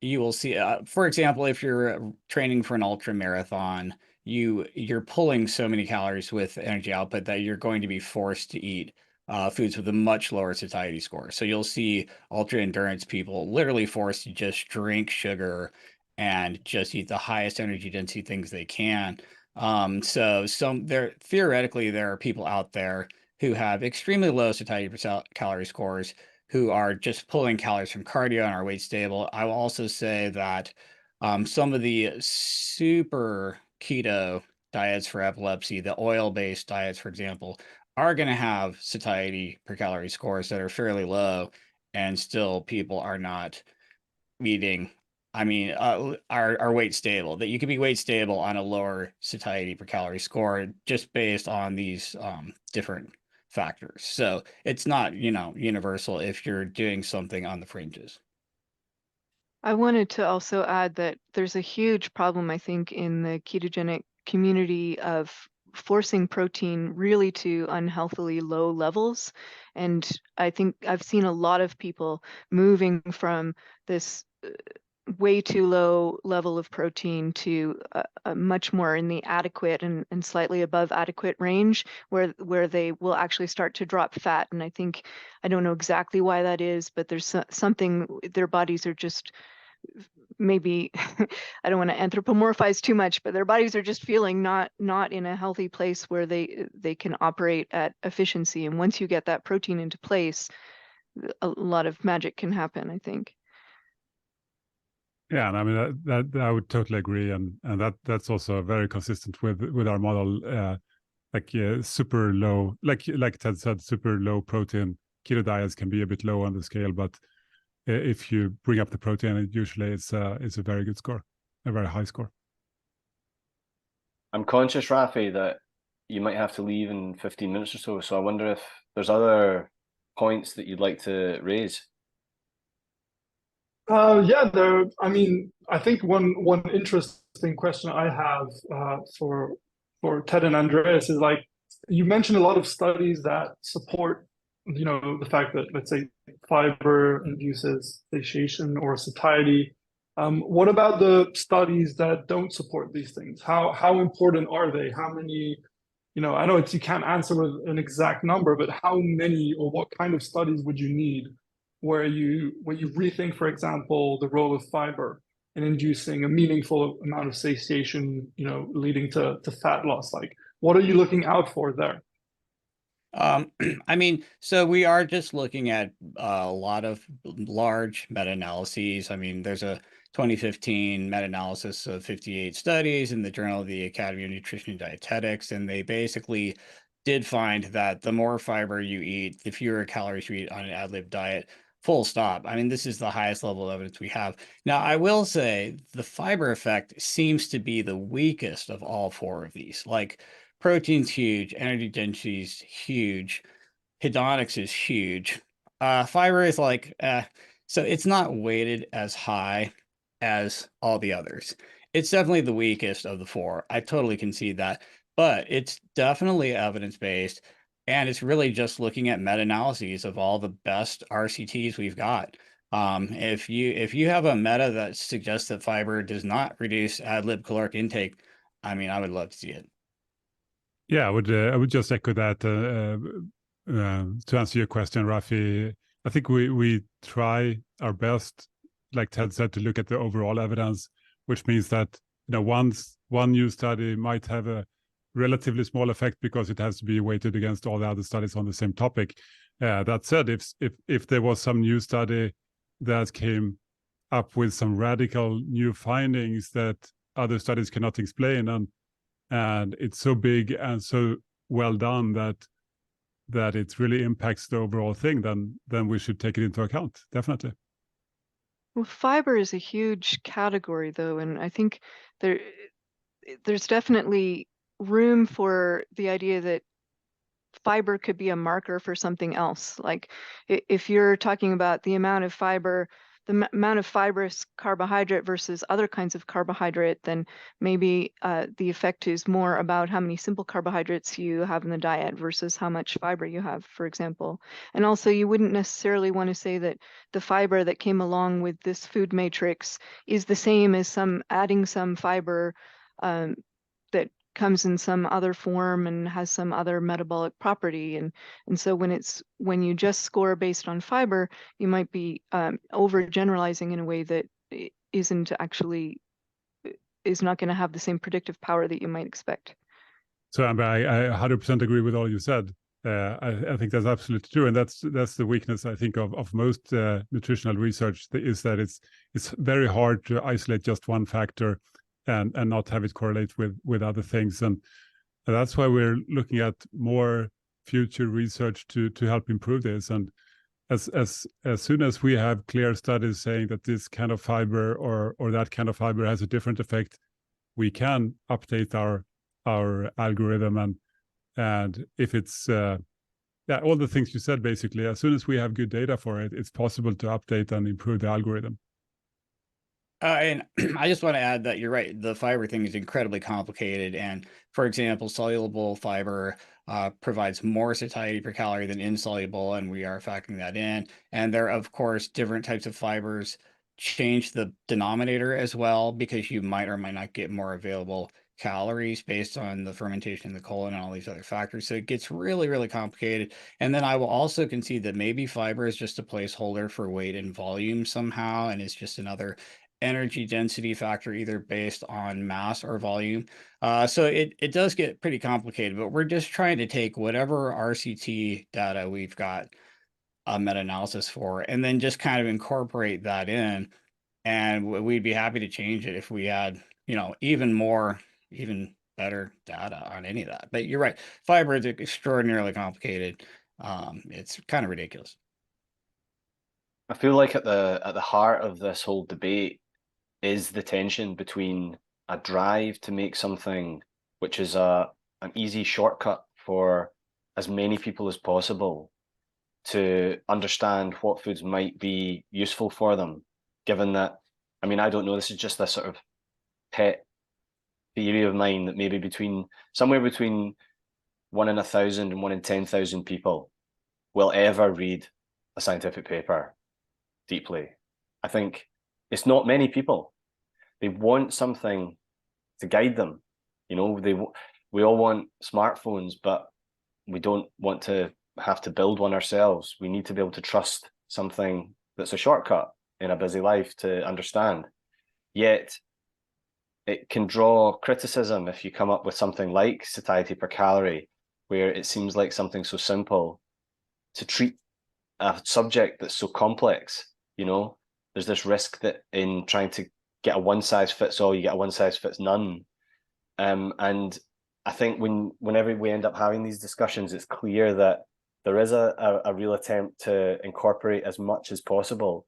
you will see, for example, if you're training for an ultra marathon, you're pulling so many calories with energy output that you're going to be forced to eat foods with a much lower satiety score. So you'll see ultra endurance people literally forced to just drink sugar and just eat the highest energy density things they can. So theoretically there are people out there who have extremely low satiety per calorie scores who are just pulling calories from cardio and are weight stable. I will also say that some of the super keto diets for epilepsy, the oil-based diets, for example, are going to have satiety per calorie scores that are fairly low, and still people are not eating. I mean, are weight stable. That you can be weight stable on a lower satiety per calorie score just based on these different factors. So it's not, universal if you're doing something on the fringes. I wanted to also add that there's a huge problem, I think, in the ketogenic community of forcing protein really to unhealthily low levels. And I think I've seen a lot of people moving from this way too low level of protein to a much more in the adequate and slightly above adequate range, where they will actually start to drop fat. And I think, I don't know exactly why that is, but there's something, their bodies are just maybe I don't want to anthropomorphize too much, but their bodies are just feeling not in a healthy place where they can operate at efficiency. And once you get that protein into place, a lot of magic can happen, I think. Yeah, and I mean that I would totally agree, and that's also very consistent with our model. Super low, like Ted said, super low protein keto diets can be a bit low on the scale, but if you bring up the protein, usually it's a very good score, a very high score. I'm conscious, Raphi, that you might have to leave in 15 minutes or so. So I wonder if there's other points that you'd like to raise. Yeah, I mean, I think one interesting question I have for Ted and Andreas is, like, you mentioned a lot of studies that support the fact that, let's say, fiber induces satiation or satiety. What about the studies that don't support these things? How important are they? How many, I know you can't answer with an exact number, but how many or what kind of studies would you need where you rethink, for example, the role of fiber in inducing a meaningful amount of satiation, leading to fat loss? Like, what are you looking out for there? I mean, so we are just looking at a lot of large meta-analyses. I mean, there's a 2015 meta-analysis of 58 studies in the Journal of the Academy of Nutrition and Dietetics, and they basically did find that the more fiber you eat, the fewer calories you eat on an ad-lib diet, full stop. I mean, this is the highest level of evidence we have. Now, I will say the fiber effect seems to be the weakest of all four of these. Like, protein's huge, energy density is huge, hedonics is huge. Fiber is like, so it's not weighted as high as all the others. It's definitely the weakest of the four. I totally concede that, but it's definitely evidence-based, and it's really just looking at meta-analyses of all the best RCTs we've got. If you have a meta that suggests that fiber does not reduce ad-lib caloric intake, I mean, I would love to see it. Yeah, I would just echo that. To answer your question, Raphi, I think we try our best, like Ted said, to look at the overall evidence, which means that one new study might have a relatively small effect because it has to be weighted against all the other studies on the same topic. That said, if there was some new study that came up with some radical new findings that other studies cannot explain, and it's so big and so well done that it really impacts the overall thing, then we should take it into account, definitely. Well, fiber is a huge category, though, and I think there's definitely room for the idea that fiber could be a marker for something else. Like if you're talking about the amount of fiber, the amount of fibrous carbohydrate versus other kinds of carbohydrate, then maybe the effect is more about how many simple carbohydrates you have in the diet versus how much fiber you have, for example. And also, you wouldn't necessarily want to say that the fiber that came along with this food matrix is the same as adding some fiber that comes in some other form and has some other metabolic property, and so when you just score based on fiber, you might be overgeneralizing in a way that is not going to have the same predictive power that you might expect. So I 100% agree with all you said. I think that's absolutely true, and that's the weakness, I think, of most nutritional research, is that it's very hard to isolate just one factor and not have it correlate with other things. And that's why we're looking at more future research to help improve this. And as soon as we have clear studies saying that this kind of fiber or that kind of fiber has a different effect, we can update our algorithm. And if it's all the things you said, basically, as soon as we have good data for it, it's possible to update and improve the algorithm. And I just want to add that you're right. The fiber thing is incredibly complicated. And for example, soluble fiber provides more satiety per calorie than insoluble, and we are factoring that in. And there are, of course, different types of fibers change the denominator as well, because you might or might not get more available calories based on the fermentation in the colon and all these other factors. So it gets really, really complicated. And then I will also concede that maybe fiber is just a placeholder for weight and volume somehow, and it's just another energy density factor, either based on mass or volume. So it does get pretty complicated, but we're just trying to take whatever RCT data we've got a meta-analysis for, and then just kind of incorporate that in. And we'd be happy to change it if we had, even better data on any of that. But you're right, fiber is extraordinarily complicated. It's kind of ridiculous. I feel like at the heart of this whole debate is the tension between a drive to make something which is an easy shortcut for as many people as possible to understand what foods might be useful for them, given that, I mean, I don't know, this is just this sort of pet theory of mine that maybe somewhere between 1 in 1,000 and 1 in 10,000 people will ever read a scientific paper deeply. I think it's not many people. They want something to guide them. You know, we all want smartphones, but we don't want to have to build one ourselves. We need to be able to trust something that's a shortcut in a busy life to understand. Yet it can draw criticism if you come up with something like satiety per calorie, where it seems like something so simple to treat a subject that's so complex. You know, there's this risk that in trying to get a one size fits all, you get a one size fits none. And I think whenever we end up having these discussions, it's clear that there is a real attempt to incorporate as much as possible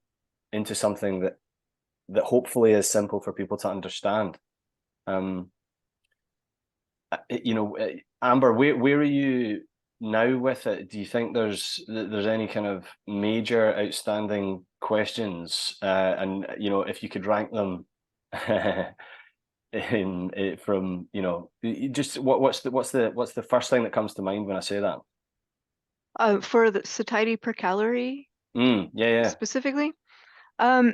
into something that hopefully is simple for people to understand. You know, Amber, where are you now with it? Do you think there's any kind of major outstanding questions? And you know, if you could rank them from, you know, just what's the first thing that comes to mind when I say that? For the satiety per calorie, yeah. specifically, I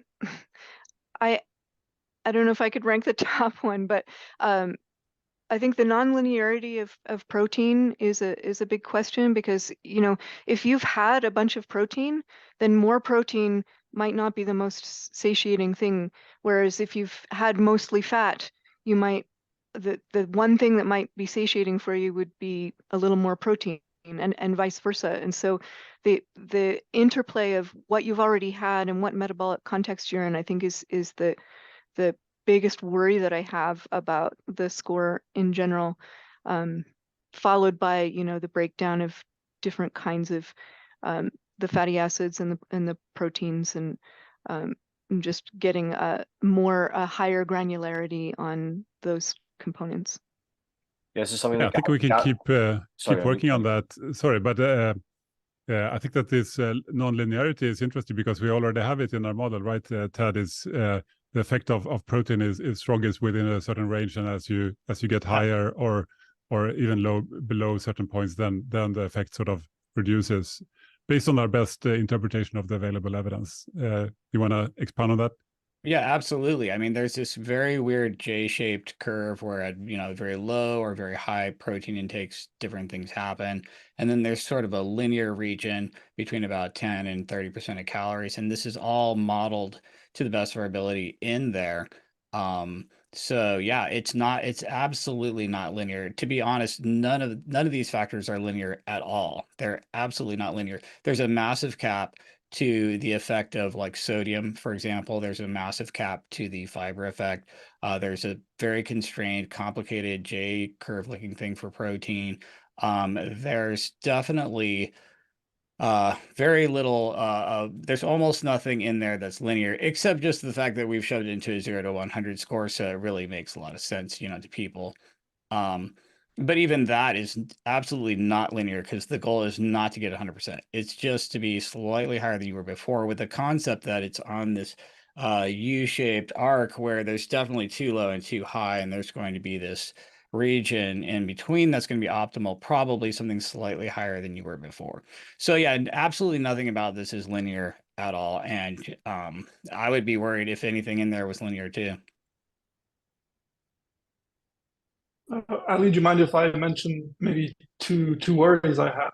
don't know if I could rank the top one, but I think the non-linearity of protein is a big question, because, you know, if you've had a bunch of protein, then more protein might not be the most satiating thing. Whereas if you've had mostly fat, you might, the one thing that might be satiating for you would be a little more protein, and vice versa. And so the interplay of what you've already had and what metabolic context you're in, I think is the biggest worry that I have about the score in general, followed by, you know, the breakdown of different kinds of the fatty acids and the proteins, and just getting a higher granularity on those components. Yeah, this is something I think we can keep working on that. Sorry, but I think that this non-linearity is interesting because we already have it in our model, right? Ted, is the effect of protein is strongest within a certain range, and as you get higher or even below certain points, then the effect sort of reduces based on our best interpretation of the available evidence. You want to expand on that? Yeah, absolutely. I mean, there's this very weird J-shaped curve where at, you know, very low or very high protein intakes, different things happen. And then there's sort of a linear region between about 10 and 30% of calories. And this is all modeled to the best of our ability in there. So yeah, it's absolutely not linear. To be honest, none of these factors are linear at all. They're absolutely not linear. There's a massive cap to the effect of like sodium, for example. There's a massive cap to the fiber effect. There's a very constrained, complicated J curve looking thing for protein. There's definitely very little, there's almost nothing in there that's linear, except just the fact that we've shoved it into a 0 to 100 score. So it really makes a lot of sense, you know, to people. But even that is absolutely not linear, because the goal is not to get 100%. It's just to be slightly higher than you were before, with the concept that it's on this U-shaped arc where there's definitely too low and too high, and there's going to be this region in between that's going to be optimal, probably something slightly higher than you were before. So yeah, absolutely nothing about this is linear at all. And I would be worried if anything in there was linear too. Ali, do you mind if I mention maybe two worries I have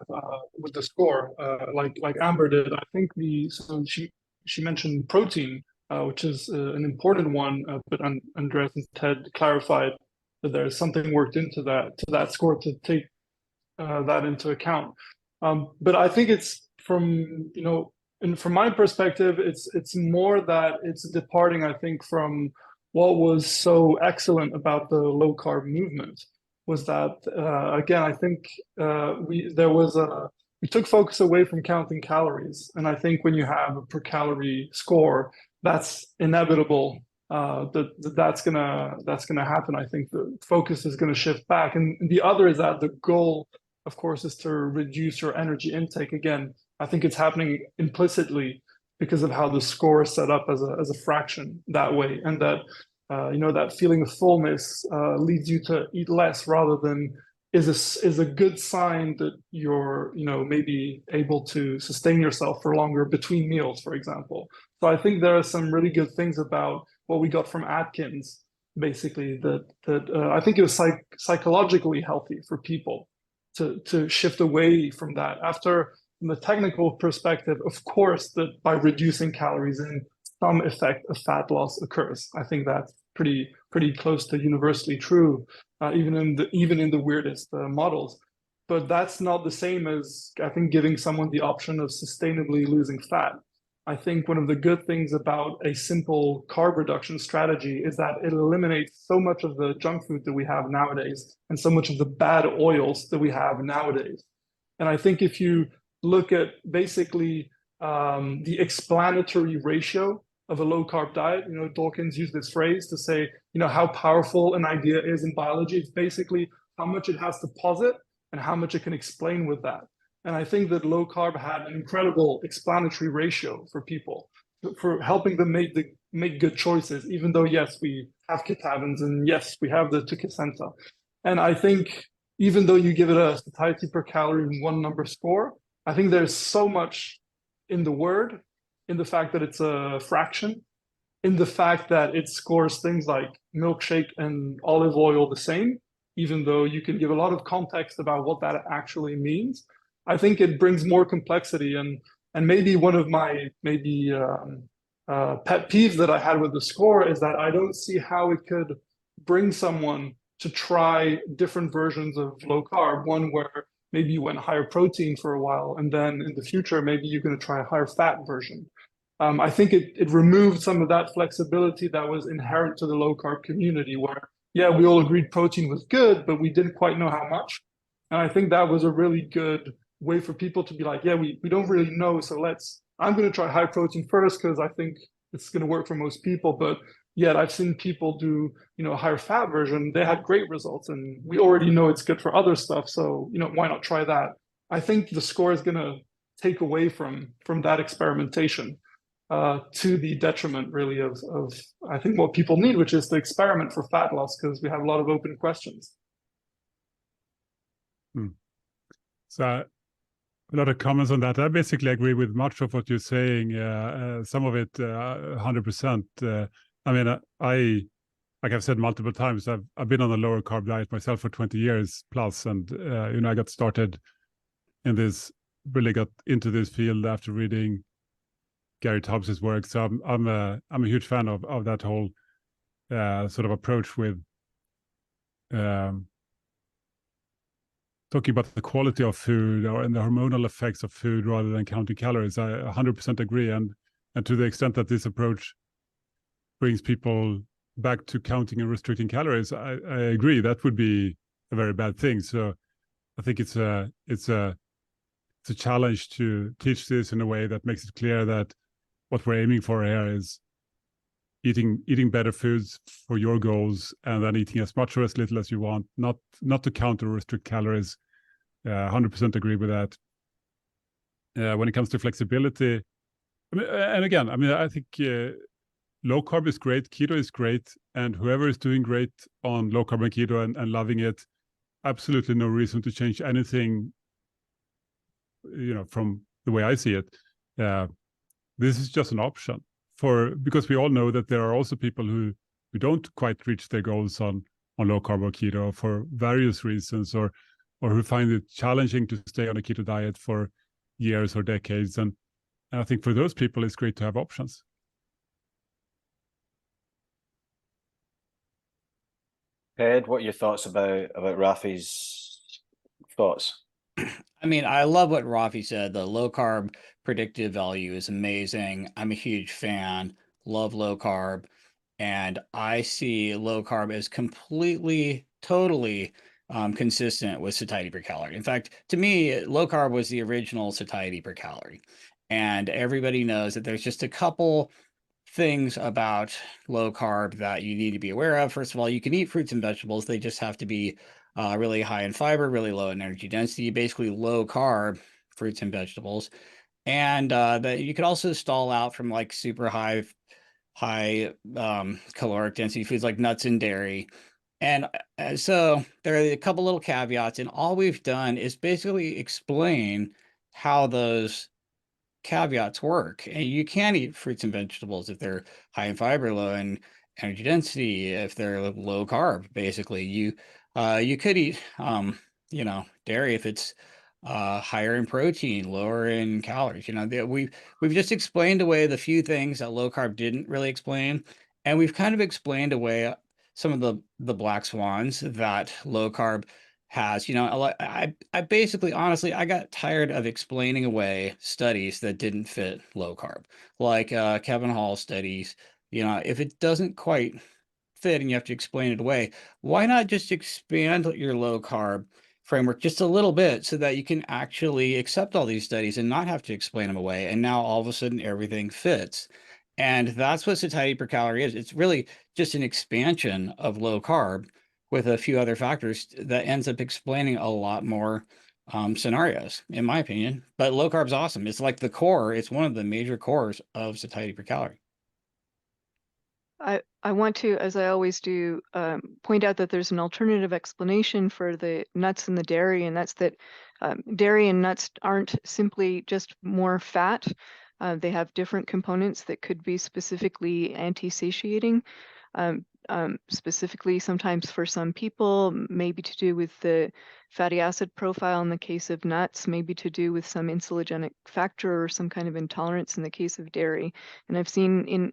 with the score, like Amber did? I think she mentioned protein, which is an important one, but Andreas and Ted clarified that there's something worked into that score to take that into account. But I think it's from my perspective, it's more that it's departing, I think, from what was so excellent about the low carb movement was that again, I think we took focus away from counting calories, and I think when you have a per calorie score, that's inevitable. That's gonna happen. I think the focus is gonna shift back, and the other is that the goal, of course, is to reduce your energy intake. Again, I think it's happening implicitly because of how the score is set up as a fraction that way, and that that feeling of fullness leads you to eat less rather than is a good sign that you're, maybe able to sustain yourself for longer between meals, for example. So I think there are some really good things about what we got from Atkins, basically, that I think it was psychologically healthy for people to shift away from that. After, from the technical perspective, of course, that by reducing calories in some effect of fat loss occurs. I think that's pretty close to universally true, even in the weirdest models. But that's not the same as, I think, giving someone the option of sustainably losing fat. I think one of the good things about a simple carb reduction strategy is that it eliminates so much of the junk food that we have nowadays and so much of the bad oils that we have nowadays. And I think if you look at basically the explanatory ratio of a low carb diet, Dawkins used this phrase to say, how powerful an idea is in biology. It's basically how much it has to posit and how much it can explain with that. And I think that low carb had an incredible explanatory ratio for people, for helping them make good choices, even though, yes, we have ketabins and yes, we have the tukisenta. And I think even though you give it a satiety per calorie 1 number score, I think there's so much in the word, in the fact that it's a fraction, in the fact that it scores things like milkshake and olive oil the same, even though you can give a lot of context about what that actually means. I think it brings more complexity, and maybe one of my pet peeves that I had with the score is that I don't see how it could bring someone to try different versions of low carb, one where maybe you went higher protein for a while, and then in the future, maybe you're going to try a higher fat version. I think it removed some of that flexibility that was inherent to the low carb community, where, yeah, we all agreed protein was good, but we didn't quite know how much. And I think that was a really good way for people to be like, yeah, we don't really know, so I'm going to try high protein first because I think it's going to work for most people. But yet I've seen people do, a higher fat version. They had great results, and we already know it's good for other stuff. So, why not try that? I think the score is going to take away from that experimentation to the detriment, really, of I think what people need, which is to experiment for fat loss, because we have a lot of open questions. So a lot of comments on that. I basically agree with much of what you're saying. Some of it 100%. I mean, like I've said multiple times, I've been on a lower carb diet myself for 20 years plus, and I got started in this, really got into this field after reading Gary Taubes' work. So I'm a huge fan of that whole sort of approach with talking about the quality of food and the hormonal effects of food rather than counting calories. I 100% agree, and to the extent that this approach brings people back to counting and restricting calories, I agree that would be a very bad thing. So I think it's a challenge to teach this in a way that makes it clear that what we're aiming for here is eating better foods for your goals, and then eating as much or as little as you want, not to count or restrict calories. 100% agree with that. When it comes to flexibility, I think low carb is great, keto is great, and whoever is doing great on low carb and keto and loving it, absolutely no reason to change anything, from the way I see it. This is just an option, because we all know that there are also people who don't quite reach their goals on low carb or keto for various reasons, or who find it challenging to stay on a keto diet for years or decades. And I think for those people, it's great to have options. Ed, what are your thoughts about Raphi's thoughts? I mean, I love what Raphi said. The low carb predictive value is amazing. I'm a huge fan, love low carb. And I see low carb as completely, totally consistent with satiety per calorie. In fact, to me, low carb was the original satiety per calorie. And everybody knows that there's just a couple things about low carb that you need to be aware of. First of all, you can eat fruits and vegetables. They just have to be really high in fiber, really low in energy density, basically low carb fruits and vegetables. And that you could also stall out from like super high caloric density foods like nuts and dairy. And so there are a couple little caveats, and all we've done is basically explain how those caveats work. And you can eat fruits and vegetables if they're high in fiber, low in energy density, if they're low carb. Basically, you could eat dairy if it's higher in protein, lower in calories. We've just explained away the few things that low carb didn't really explain, and we've kind of explained away some of the black swans that low carb has. I basically, honestly, I got tired of explaining away studies that didn't fit low carb, like Kevin Hall studies. If it doesn't quite fit and you have to explain it away, why not just expand your low carb framework just a little bit so that you can actually accept all these studies and not have to explain them away? And now all of a sudden everything fits. And that's what satiety per calorie is. It's really just an expansion of low carb with a few other factors that ends up explaining a lot more scenarios, in my opinion. But low carb's awesome. It's like the core. It's one of the major cores of satiety per calorie. I want to, as I always do, point out that there's an alternative explanation for the nuts and the dairy, and that's that dairy and nuts aren't simply just more fat. They have different components that could be specifically anti-satiating. Specifically, sometimes for some people, maybe to do with the fatty acid profile in the case of nuts, maybe to do with some insulinogenic factor or some kind of intolerance in the case of dairy. And I've seen in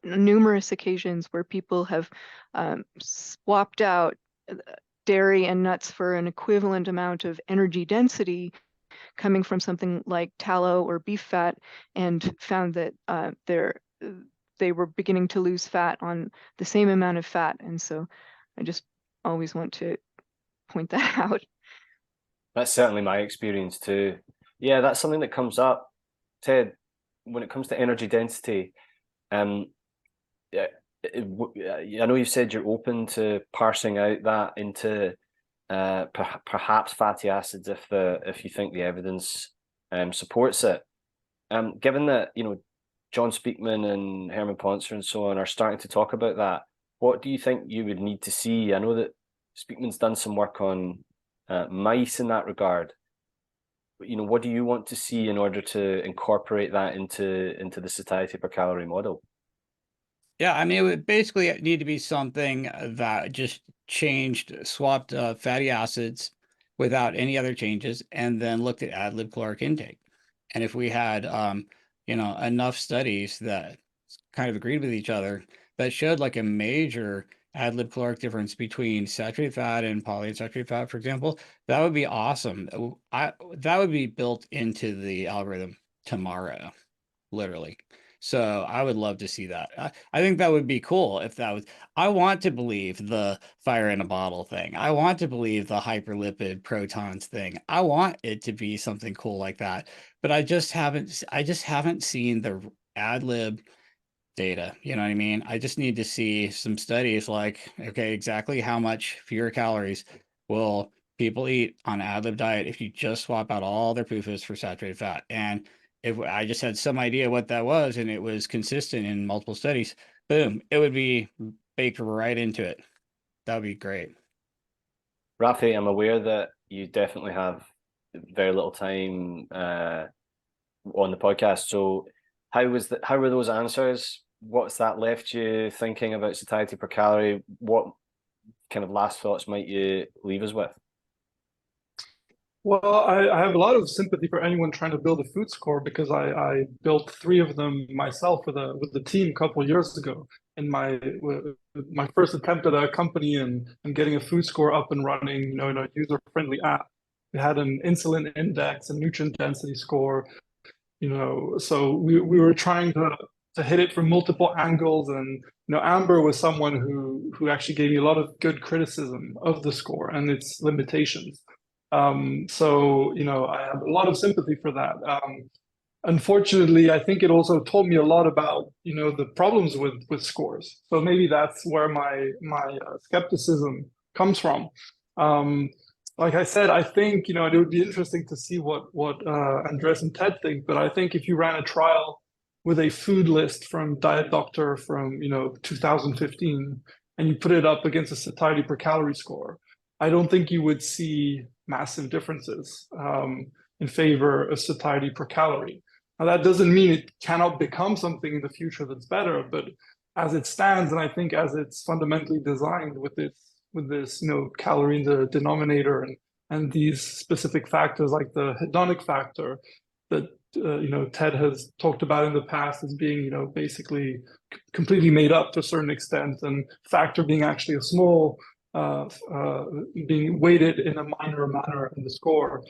numerous occasions where people have swapped out dairy and nuts for an equivalent amount of energy density coming from something like tallow or beef fat, and found that they were beginning to lose fat on the same amount of fat. And so I just always want to point that out. That's certainly my experience too. Yeah, that's something that comes up, Ted, when it comes to energy density. Yeah, I know you've said you're open to parsing out that into perhaps fatty acids if you think the evidence supports it. Given that John Speakman and Herman Pontzer and so on are starting to talk about that, what do you think you would need to see? I know that Speakman's done some work on mice in that regard. But, what do you want to see in order to incorporate that into the satiety per calorie model? Yeah, I mean, it would basically need to be something that just swapped fatty acids without any other changes, and then looked at ad lib caloric intake. And if we had, enough studies that kind of agreed with each other that showed like a major ad lib caloric difference between saturated fat and polyunsaturated fat, for example, that would be awesome. That would be built into the algorithm tomorrow, literally. So I would love to see that. I think that would be cool if that was. I want to believe the fire in a bottle thing. I want to believe the hyperlipid protons thing. I want it to be something cool like that. But I just haven't seen the ad lib data. You know what I mean? I just need to see some studies like, okay, exactly how much fewer calories will people eat on ad lib diet if you just swap out all their PUFAs for saturated fat. And if I just had some idea what that was and it was consistent in multiple studies, boom, it would be baked right into it. That would be great. Raphi, I'm aware that you definitely have very little time on the podcast. So how were those answers? What's that left you thinking about satiety per calorie? What kind of last thoughts might you leave us with? Well, I have a lot of sympathy for anyone trying to build a food score, because I built 3 of them myself with the team a couple of years ago in my first attempt at a company and getting a food score up and running, in a user-friendly app. We had an insulin index, a nutrient density score, so we were trying to hit it from multiple angles. And Amber was someone who actually gave me a lot of good criticism of the score and its limitations. So I have a lot of sympathy for that. Unfortunately, I think it also told me a lot about the problems with scores. So maybe that's where my skepticism comes from. Like I said, I think it would be interesting to see what Andreas and Ted think. But I think if you ran a trial with a food list from Diet Doctor from 2015, and you put it up against a satiety per calorie score, I don't think you would see massive differences in favor of satiety per calorie. Now, that doesn't mean it cannot become something in the future that's better, but as it stands, and I think as it's fundamentally designed with this calorie in the denominator and these specific factors like the hedonic factor that Ted has talked about in the past as being basically completely made up to a certain extent, and factor being actually a small being weighted in a minor manner in the score.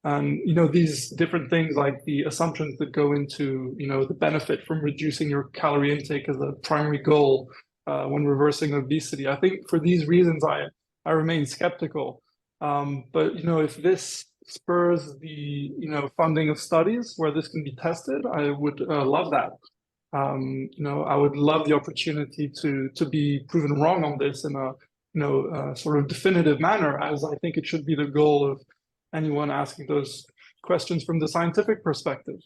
And these different things like the assumptions that go into the benefit from reducing your calorie intake as a primary goal when reversing obesity. I think for these reasons I remain skeptical. But if this spurs the funding of studies where this can be tested, I would love that. I would love the opportunity to be proven wrong on this in a sort of definitive manner, as I think it should be the goal of anyone asking those questions from the scientific perspective.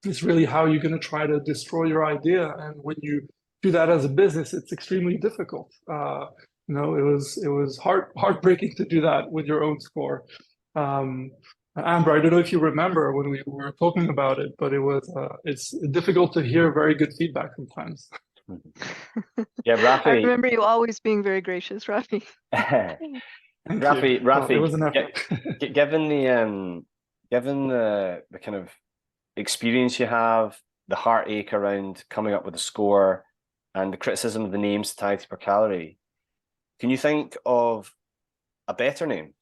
It's really how you're going to try to destroy your idea, and when you do that as a business, it's extremely difficult. It was heartbreaking to do that with your own score. Amber, I don't know if you remember when we were talking about it, but it's difficult to hear very good feedback sometimes. Yeah, Raphi. I remember you always being very gracious, Raphi. Raphi, Well, it was an effort. given the kind of experience you have, the heartache around coming up with a score, and the criticism of the name satiety per calorie, can you think of a better name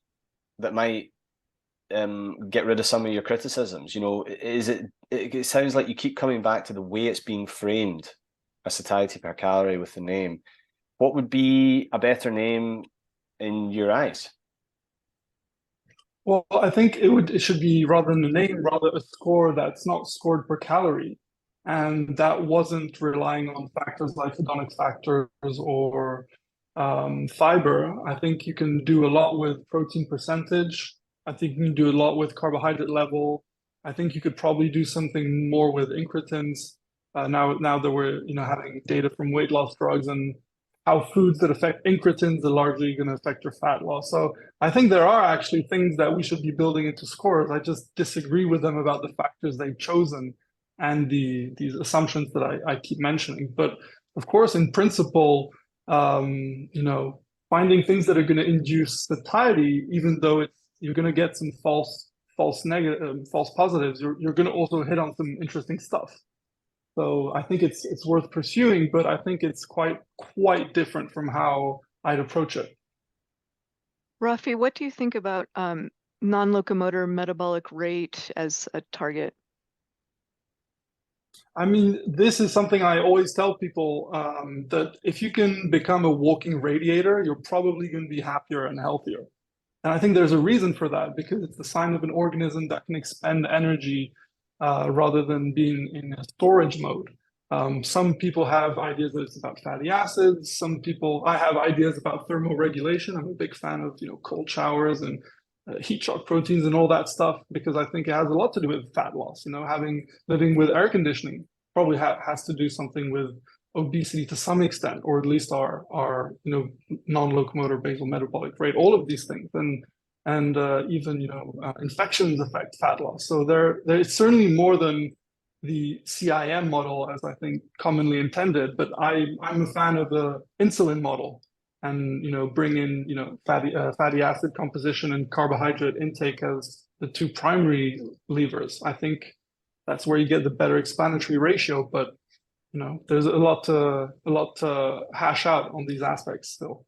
that might get rid of some of your criticisms? It sounds like you keep coming back to the way it's being framed, a satiety per calorie with the name. What would be a better name in your eyes? Well, I think it should be, rather than a name, rather a score that's not scored per calorie, and that wasn't relying on factors like hedonic factors or fiber. I think you can do a lot with protein percentage. I think you can do a lot with carbohydrate level. I think you could probably do something more with incretins. Now that we're having data from weight loss drugs and how foods that affect incretins are largely going to affect your fat loss. So I think there are actually things that we should be building into scores. I just disagree with them about the factors they've chosen and these assumptions that I keep mentioning. But of course, in principle, finding things that are going to induce satiety, even though you're going to get some false positives, you're going to also hit on some interesting stuff. So I think it's worth pursuing, but I think it's quite different from how I'd approach it. Raphi, what do you think about non-locomotor metabolic rate as a target? I mean, this is something I always tell people, that if you can become a walking radiator, you're probably going to be happier and healthier. And I think there's a reason for that, because it's the sign of an organism that can expend energy rather than being in a storage mode. Some people have ideas that it's about fatty acids. I have ideas about thermoregulation. I'm a big fan of cold showers and heat shock proteins and all that stuff, because I think it has a lot to do with fat loss. Living with air conditioning probably has to do something with obesity to some extent, or at least our non-locomotor basal metabolic rate. All of these things, and even infections affect fat loss. So there is certainly more than the CIM model as I think commonly intended. But I'm a fan of the insulin model, and bring in fatty acid composition and carbohydrate intake as the two primary levers. I think that's where you get the better explanatory ratio. But there's a lot to hash out on these aspects still.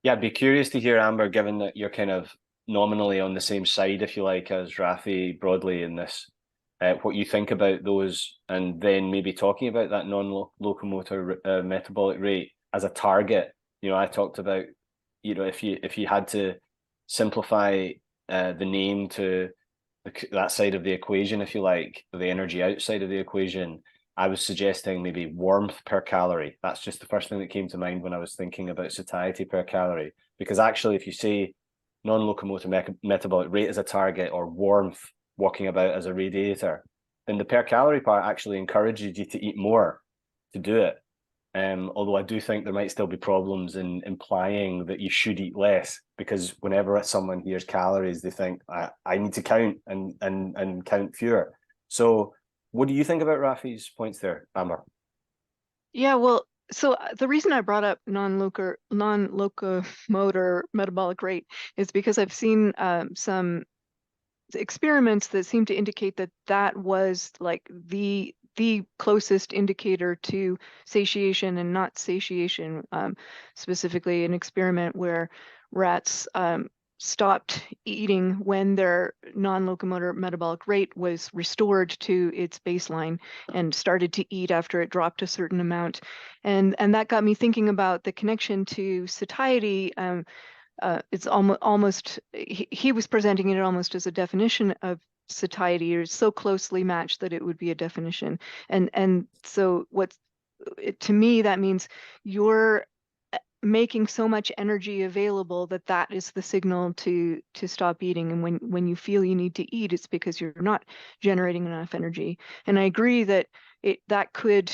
Yeah, I'd be curious to hear, Amber, given that you're kind of nominally on the same side, if you like, as Raphi broadly in this, what you think about those, and then maybe talking about that non-locomotor metabolic rate as a target. I talked about, if you had to simplify the name to that side of the equation, if you like, the energy outside of the equation, I was suggesting maybe warmth per calorie. That's just the first thing that came to mind when I was thinking about satiety per calorie. Because actually, if you say non-locomotor metabolic rate as a target, or warmth walking about as a radiator, then the per calorie part actually encourages you to eat more to do it. Although I do think there might still be problems in implying that you should eat less, because whenever someone hears calories, they think I need to count and count fewer. So what do you think about Raphi's points there, Amber? Yeah, well, so the reason I brought up non-locomotor metabolic rate is because I've seen some experiments that seem to indicate that that was like the closest indicator to satiation and not satiation. Specifically, an experiment where rats stopped eating when their non-locomotor metabolic rate was restored to its baseline and started to eat after it dropped a certain amount. And that got me thinking about the connection to satiety. It's almost he was presenting it almost as a definition of satiety, or so closely matched that it would be a definition. And so to me, that means you're making so much energy available that is the signal to stop eating. And when you feel you need to eat, it's because you're not generating enough energy. And I agree that that could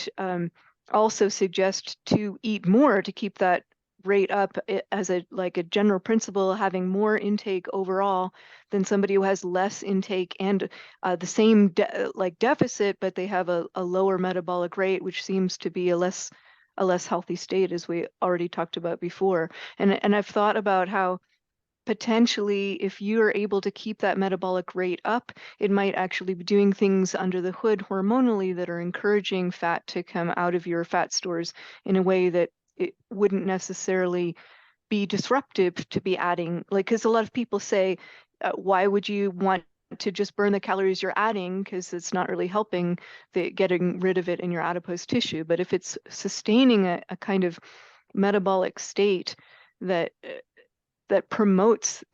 also suggest to eat more to keep that rate up, as a general principle, having more intake overall than somebody who has less intake and the same deficit, but they have a lower metabolic rate, which seems to be a less healthy state, as we already talked about before. And I've thought about how potentially, if you're able to keep that metabolic rate up, it might actually be doing things under the hood hormonally that are encouraging fat to come out of your fat stores in a way that it wouldn't necessarily be disruptive to be adding. Because a lot of people say, why would you want to just burn the calories you're adding, because it's not really helping getting rid of it in your adipose tissue. But if it's sustaining a kind of metabolic state that promotes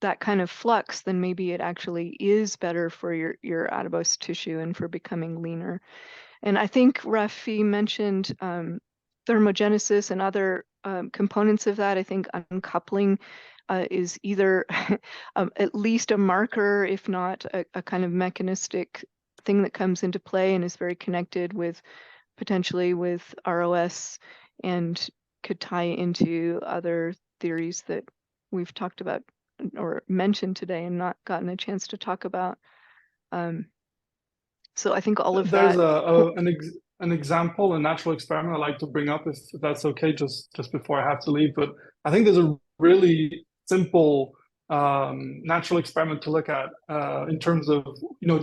that kind of flux, then maybe it actually is better for your adipose tissue and for becoming leaner. And I think Raphi mentioned thermogenesis and other components of that. I think uncoupling is either at least a marker, if not a kind of mechanistic thing that comes into play and is very connected with potentially with ROS and could tie into other theories that we've talked about or mentioned today and not gotten a chance to talk about. So I think all of There's that. an example, a natural experiment I'd like to bring up, if that's okay, just before I have to leave. But I think there's a really simple natural experiment to look at in terms of,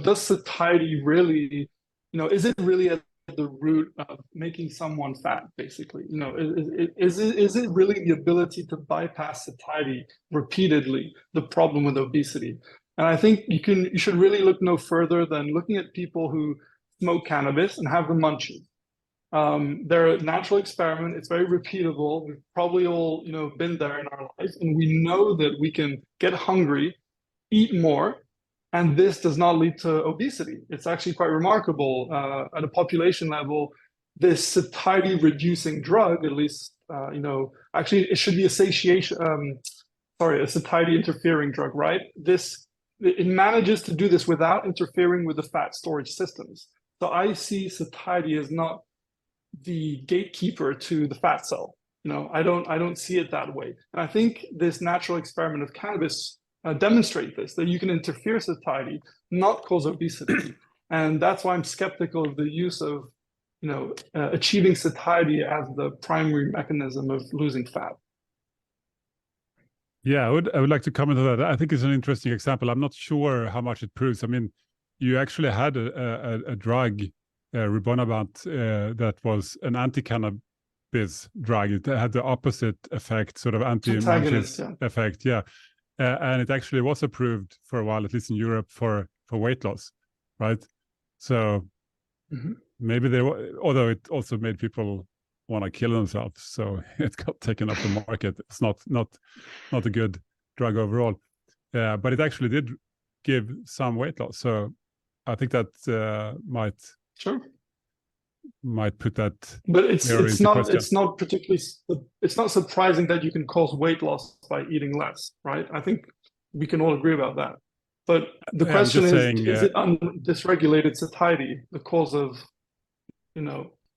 does satiety really, is it really at the root of making someone fat, basically? Is it really the ability to bypass satiety repeatedly the problem with obesity? And I think you should really look no further than looking at people who smoke cannabis and have the munchies. They're a natural experiment. It's very repeatable. We've probably all, been there in our lives, and we know that we can get hungry, eat more, and this does not lead to obesity. It's actually quite remarkable. At a population level, this satiety-reducing drug, at least, actually it should be a satiety-interfering drug, right? It manages to do this without interfering with the fat storage systems. So I see satiety as not the gatekeeper to the fat cell. I don't see it that way. And I think this natural experiment of cannabis demonstrates this, that you can interfere satiety, not cause obesity. And that's why I'm skeptical of the use of, achieving satiety as the primary mechanism of losing fat. Yeah, I would like to comment on that. I think it's an interesting example. I'm not sure how much it proves. I mean, you actually had a drug, rimonabant, that was an anti-cannabis drug. It had the opposite effect, sort of anti-munchies effect. Yeah, and it actually was approved for a while, at least in Europe, for weight loss, right? So maybe although it also made people want to kill themselves, so it got taken off the market. It's not a good drug overall, but it actually did give some weight loss. So I think that might put that. But it's not surprising that you can cause weight loss by eating less, right? I think we can all agree about that. But the question is it dysregulated satiety the cause of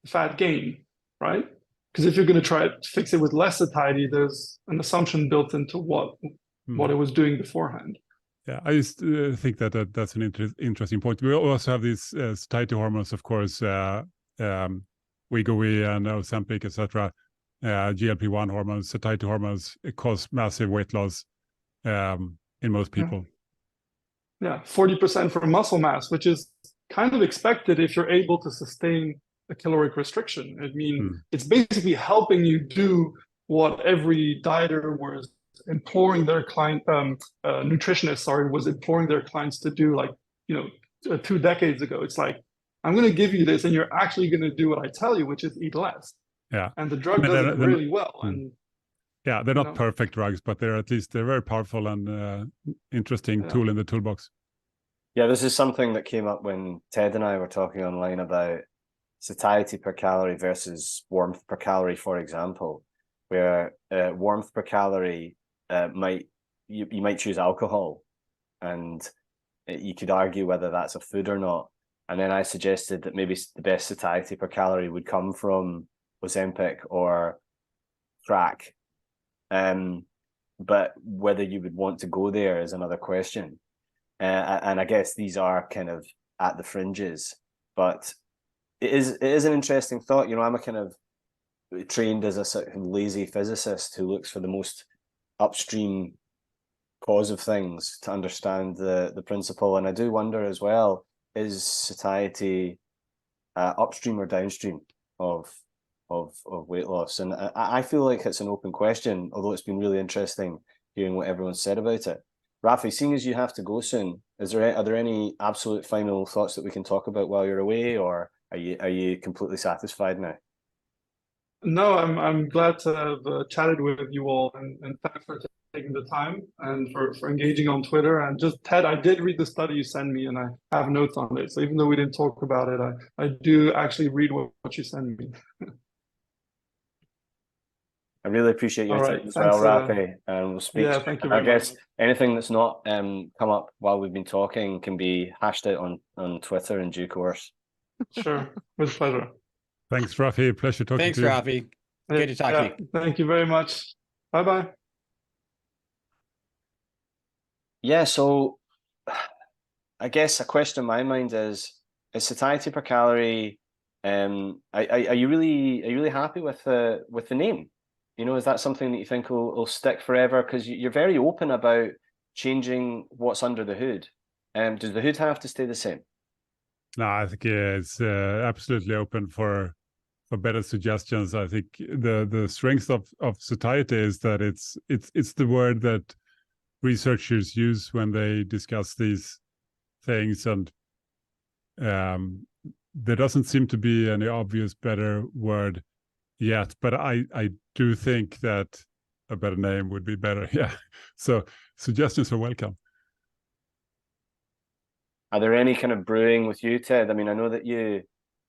fat gain? right? Because if you're going to try to fix it with less satiety, there's an assumption built into what it was doing beforehand. Yeah, I just think that's an interesting point. We also have these satiety hormones, of course, Wegovy and Ozempic, etc. GLP-1 hormones, satiety hormones, it cause massive weight loss in most people. Yeah, 40% for muscle mass, which is kind of expected if you're able to sustain a caloric restriction. I mean, it's basically helping you do what every dieter was imploring their client, nutritionist, was imploring their clients to do, like, 2 decades ago. It's like, I'm going to give you this, and you're actually going to do what I tell you, which is eat less. Yeah, and the drug does it really well. And yeah, they're not perfect drugs, but they're very powerful and interesting tool in the toolbox. Yeah, this is something that came up when Ted and I were talking online about satiety per calorie versus warmth per calorie, for example, where warmth per calorie you might choose alcohol, and you could argue whether that's a food or not. And then I suggested that maybe the best satiety per calorie would come from Ozempic or crack. But whether you would want to go there is another question. And I guess these are kind of at the fringes, but it is an interesting thought. I'm a kind of trained as a sort of lazy physicist who looks for the most upstream cause of things to understand the principle. And I do wonder as well, is satiety upstream or downstream of weight loss? And I feel like it's an open question, although it's been really interesting hearing what everyone said about it. Raphi, seeing as you have to go soon, are there any absolute final thoughts that we can talk about while you're away, or are you completely satisfied now? No, I'm glad to have chatted with you all, and thanks for taking the time and for engaging on Twitter. And just, Ted, I did read the study you sent me, and I have notes on it. So even though we didn't talk about it, I do actually read what you send me. I really appreciate your time as well, Raphi. And we'll speak. Yeah, thank you I very guess much. anything that's not come up while we've been talking can be hashed out on Twitter in due course. Sure, with pleasure. Thanks, Raphi. Pleasure talking to you. Thanks, Raphi. Good to talk to you. Thank you very much. Bye-bye. Yeah, so I guess a question in my mind is satiety per calorie, are you really happy with the name? Is that something that you think will stick forever? Because you're very open about changing what's under the hood. Does the hood have to stay the same? No, I think it's absolutely open for better suggestions. I think the strength of satiety is that it's the word that researchers use when they discuss these things, and there doesn't seem to be any obvious better word yet, but I do think that a better name would be better. Yeah, so suggestions are welcome. Are there any kind of brewing with you, Ted? I mean, I know that you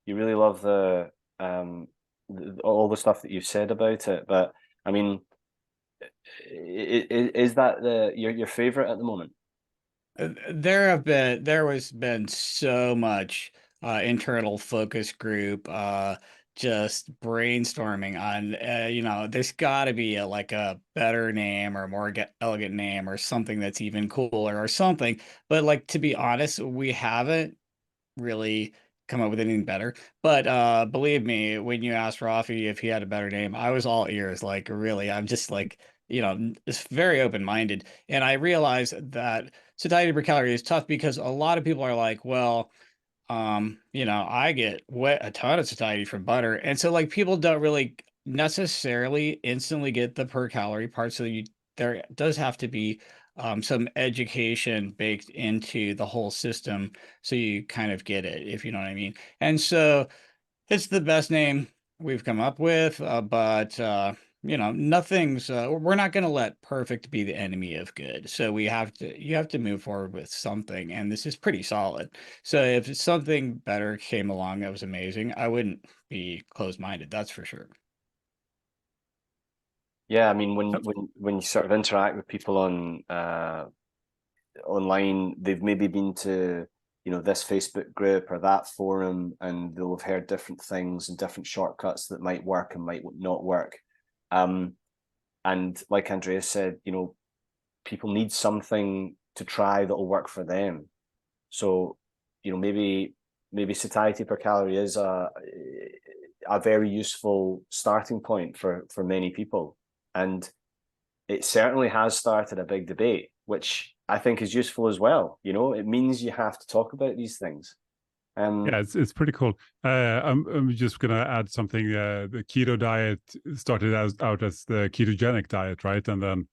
really love all the stuff that you've said about it, but I mean, is that your favorite at the moment? There has been so much internal focus group just brainstorming on there's got to be a better name or a more elegant name or something that's even cooler or something. But like, to be honest, we haven't really come up with anything better. But believe me, when you asked Raphi if he had a better name, I was all ears. Like, really, I'm just like, it's very open-minded. And I realize that satiety per calorie is tough because a lot of people are like, well, I get a ton of satiety from butter. And so like, people don't really necessarily instantly get the per calorie part. So there does have to be some education baked into the whole system, so you kind of get it, if you know what I mean. And so it's the best name we've come up with, but nothing's we're not going to let perfect be the enemy of good. So you have to move forward with something, and this is pretty solid. So if something better came along that was amazing, I wouldn't be closed-minded, that's for sure. Yeah, I mean, when you sort of interact with people on online, they've maybe been to this Facebook group or that forum, and they'll have heard different things and different shortcuts that might work and might not work. And like Andreas said, people need something to try that will work for them. So, maybe satiety per calorie is a very useful starting point for many people. And it certainly has started a big debate, which I think is useful as well. It means you have to talk about these things. Yeah, it's pretty cool. I'm just gonna add something. The keto diet started out as the ketogenic diet, right? And then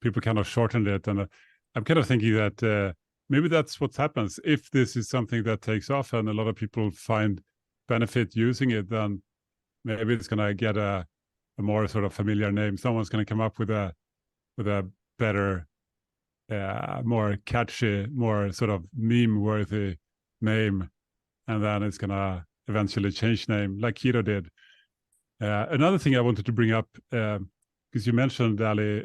people kind of shortened it. And I'm kind of thinking that maybe that's what happens if this is something that takes off and a lot of people find benefit using it. Then maybe it's gonna get a more sort of familiar name. Someone's gonna come up with a better, more catchy, more sort of meme-worthy name, and then it's gonna eventually change name like keto did. Another thing I wanted to bring up, because you mentioned, Ali,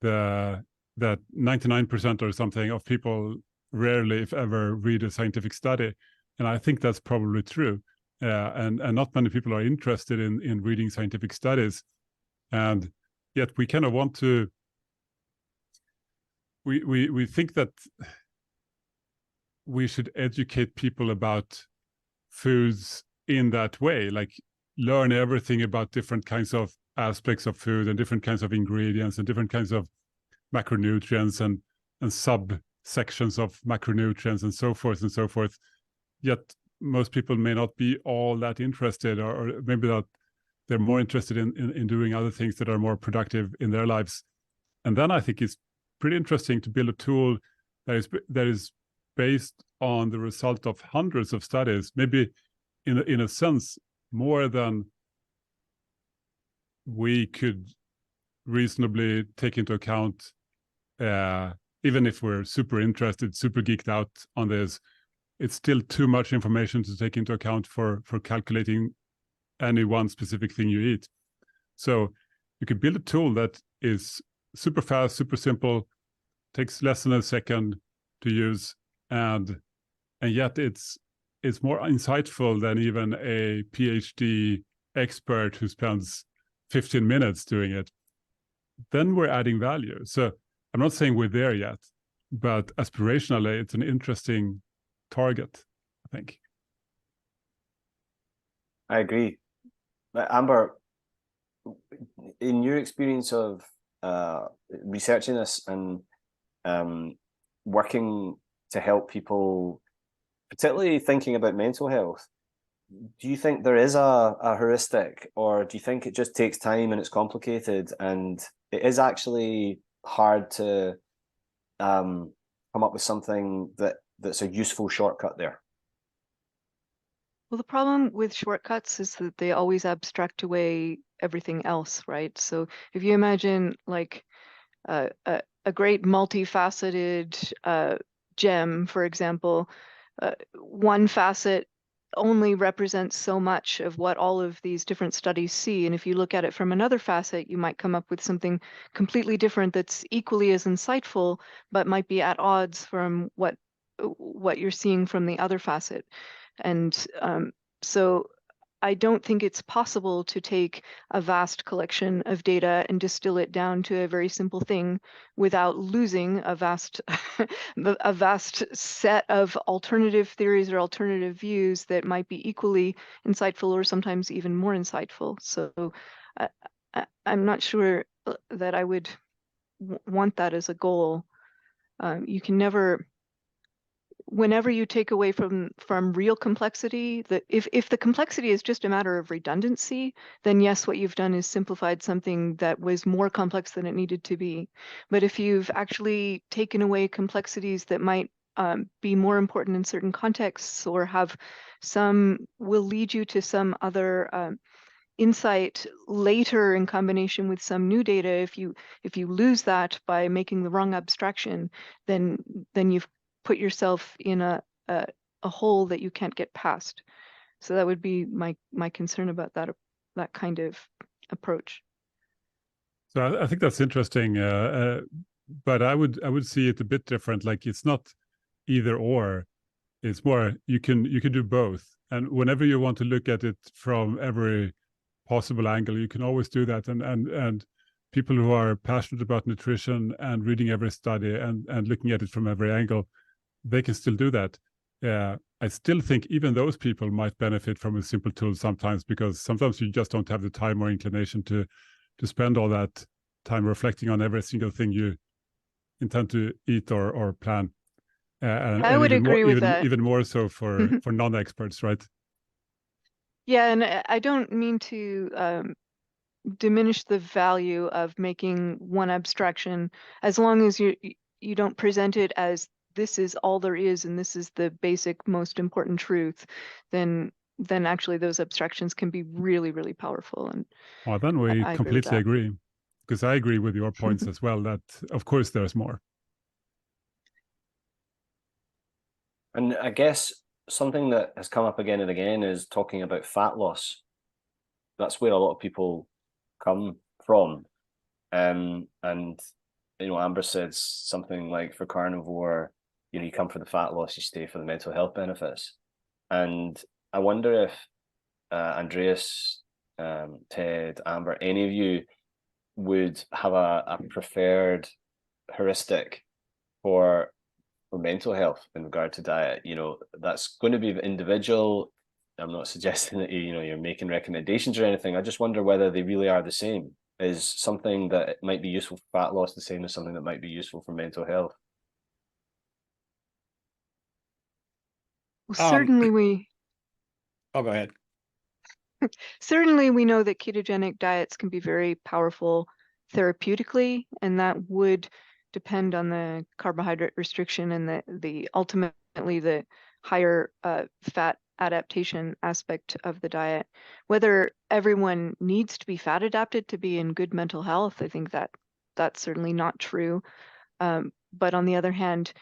that 99% or something of people rarely, if ever, read a scientific study, and I think that's probably true. And not many people are interested in reading scientific studies, and yet we kind of want to. We think that we should educate people about foods in that way, like learn everything about different kinds of aspects of food and different kinds of ingredients and different kinds of macronutrients and subsections of macronutrients and so forth and so forth. Yet most people may not be all that interested, or maybe that they're more interested in doing other things that are more productive in their lives. And then I think it's pretty interesting to build a tool that is based on the result of hundreds of studies, maybe in a sense more than we could reasonably take into account, even if we're super interested, super geeked out on this. It's still too much information to take into account for calculating any one specific thing you eat. So you could build a tool that is super fast, super simple, takes less than a second to use, and yet it's more insightful than even a PhD expert who spends 15 minutes doing it. Then we're adding value. So I'm not saying we're there yet, but aspirationally, it's an interesting target, I think. I agree. Amber, in your experience of researching this and working to help people, particularly thinking about mental health, do you think there is a heuristic, or do you think it just takes time and it's complicated and it is actually hard to come up with something that's a useful shortcut there? Well, the problem with shortcuts is that they always abstract away everything else, right? So if you imagine like a great multifaceted gem, for example, one facet only represents so much of what all of these different studies see. And if you look at it from another facet, you might come up with something completely different that's equally as insightful, but might be at odds from what you're seeing from the other facet. And so I don't think it's possible to take a vast collection of data and distill it down to a very simple thing without losing a vast set of alternative theories or alternative views that might be equally insightful or sometimes even more insightful. So I'm not sure that I would want that as a goal. You can never. Whenever you take away from real complexity, that if the complexity is just a matter of redundancy, then yes, what you've done is simplified something that was more complex than it needed to be. But if you've actually taken away complexities that might be more important in certain contexts, or will lead you to some other insight later in combination with some new data, if you lose that by making the wrong abstraction, then you've put yourself in a hole that you can't get past. So that would be my concern about that kind of approach. So I think that's interesting, but I would see it a bit different. Like it's not either or. It's more you can do both, and whenever you want to look at it from every possible angle, you can always do that. And people who are passionate about nutrition and reading every study and looking at it from every angle, they can still do that. I still think even those people might benefit from a simple tool sometimes, because sometimes you just don't have the time or inclination to spend all that time reflecting on every single thing you intend to eat or plan. I would even agree more, with that. even more so for non-experts, right? Yeah, and I don't mean to diminish the value of making one abstraction, as long as you don't present it as this is all there is and this is the basic most important truth, then actually those abstractions can be really, really powerful. And Well, then we I completely agree agree, because I agree with your points as well, that of course there's more. And I guess something that has come up again and again is talking about fat loss. That's where a lot of people come from. And Amber said something like, for carnivore, you come for the fat loss, you stay for the mental health benefits. And I wonder if Andreas, Ted, Amber, any of you would have a preferred heuristic for mental health in regard to diet. That's going to be individual. I'm not suggesting that you're making recommendations or anything. I just wonder whether they really are the same. Is something that might be useful for fat loss the same as something that might be useful for mental health? Well, certainly Oh, go ahead. Certainly we know that ketogenic diets can be very powerful therapeutically, and that would depend on the carbohydrate restriction and the ultimately the higher fat adaptation aspect of the diet. Whether everyone needs to be fat adapted to be in good mental health, I think that's certainly not true. But on the other hand,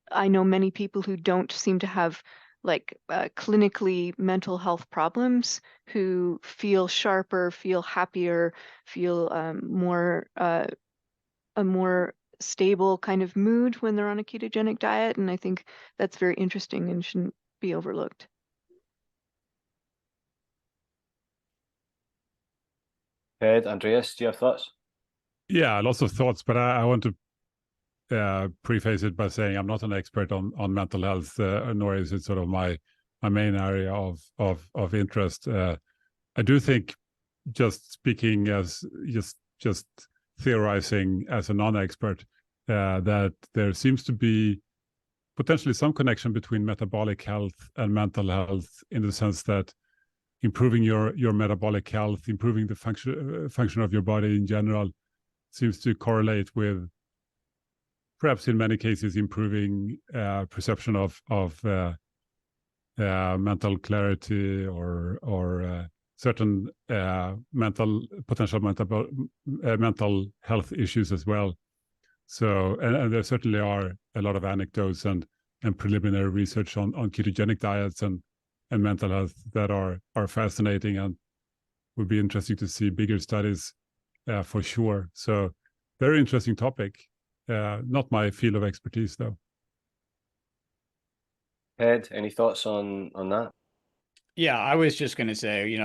I know many people who don't seem to have clinically mental health problems, who feel sharper, feel happier, feel a more stable kind of mood when they're on a ketogenic diet. And I think that's very interesting and shouldn't be overlooked. Ted, Andreas, do you have thoughts? Yeah, lots of thoughts, but I want to preface it by saying I'm not an expert on mental health, nor is it sort of my main area of interest. I do think, just speaking as just theorizing as a non-expert, that there seems to be potentially some connection between metabolic health and mental health, in the sense that improving your metabolic health, improving the function of your body in general, seems to correlate with, perhaps in many cases, improving perception of mental clarity or certain potential mental health issues as well. So, and there certainly are a lot of anecdotes and preliminary research on ketogenic diets and mental health that are fascinating, and would be interesting to see bigger studies for sure. So, very interesting topic. Not my field of expertise, though. Ted, any thoughts on that? Yeah, I was just going to say,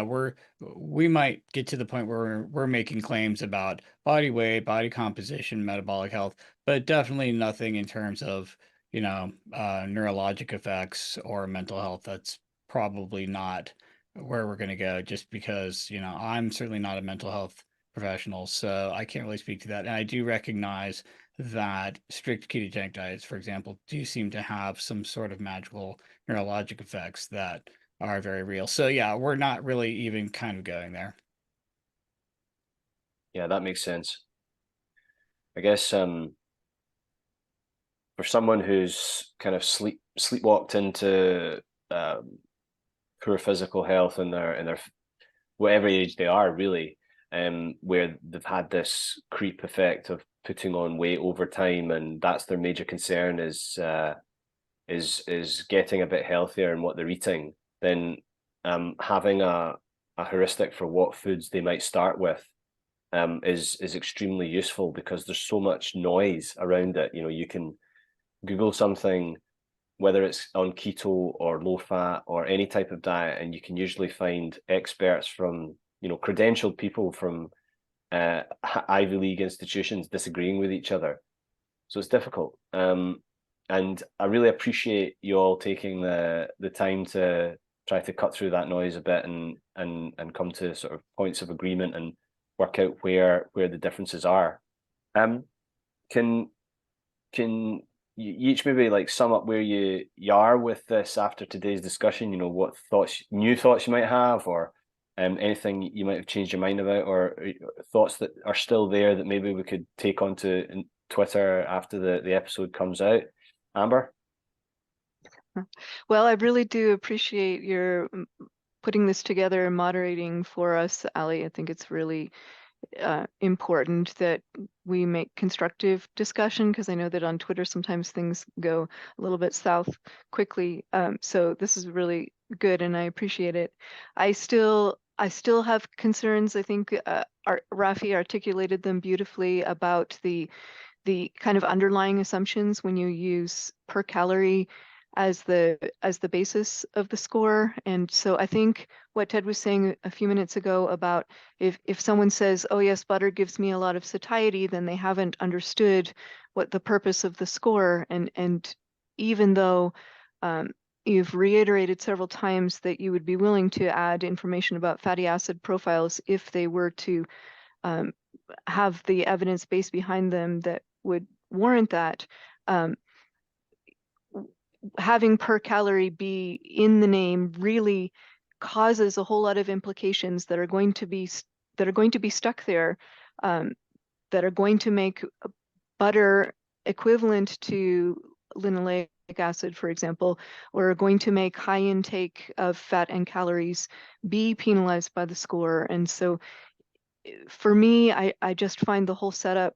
we might get to the point where we're making claims about body weight, body composition, metabolic health, but definitely nothing in terms of, neurologic effects or mental health. That's probably not where we're going to go, just because, I'm certainly not a mental health professional, so I can't really speak to that. And I do recognize that strict ketogenic diets, for example, do seem to have some sort of magical neurologic effects that are very real. So yeah, we're not really even kind of going there. Yeah, that makes sense. I guess for someone who's kind of sleepwalked into poor physical health in their whatever age they are, really, where they've had this creep effect of putting on weight over time, and that's their major concern is getting a bit healthier in what they're eating, then having a heuristic for what foods they might start with is extremely useful, because there's so much noise around it. You can Google something whether it's on keto or low fat or any type of diet, and you can usually find experts from, credentialed people from Ivy League institutions disagreeing with each other. So it's difficult. And I really appreciate you all taking the time to try to cut through that noise a bit and come to sort of points of agreement and work out where the differences are. Can you each maybe like sum up where you are with this after today's discussion? What new thoughts you might have, or anything you might have changed your mind about, or thoughts that are still there that maybe we could take onto Twitter after the episode comes out. Amber? Well, I really do appreciate your putting this together and moderating for us, Ali. I think it's really important that we make constructive discussion, because I know that on Twitter sometimes things go a little bit south quickly. So this is really good, and I appreciate it. I still have concerns. I think Raphi articulated them beautifully about the kind of underlying assumptions when you use per calorie as the basis of the score. And so I think what Ted was saying a few minutes ago about if someone says, oh yes, butter gives me a lot of satiety, then they haven't understood what the purpose of the score. And even though you've reiterated several times that you would be willing to add information about fatty acid profiles if they were to have the evidence base behind them that would warrant that, having per calorie be in the name really causes a whole lot of implications that are going to be stuck there, that are going to make butter equivalent to linoleic acid, for example, or are going to make high intake of fat and calories be penalized by the score. And so for me, I just find the whole setup,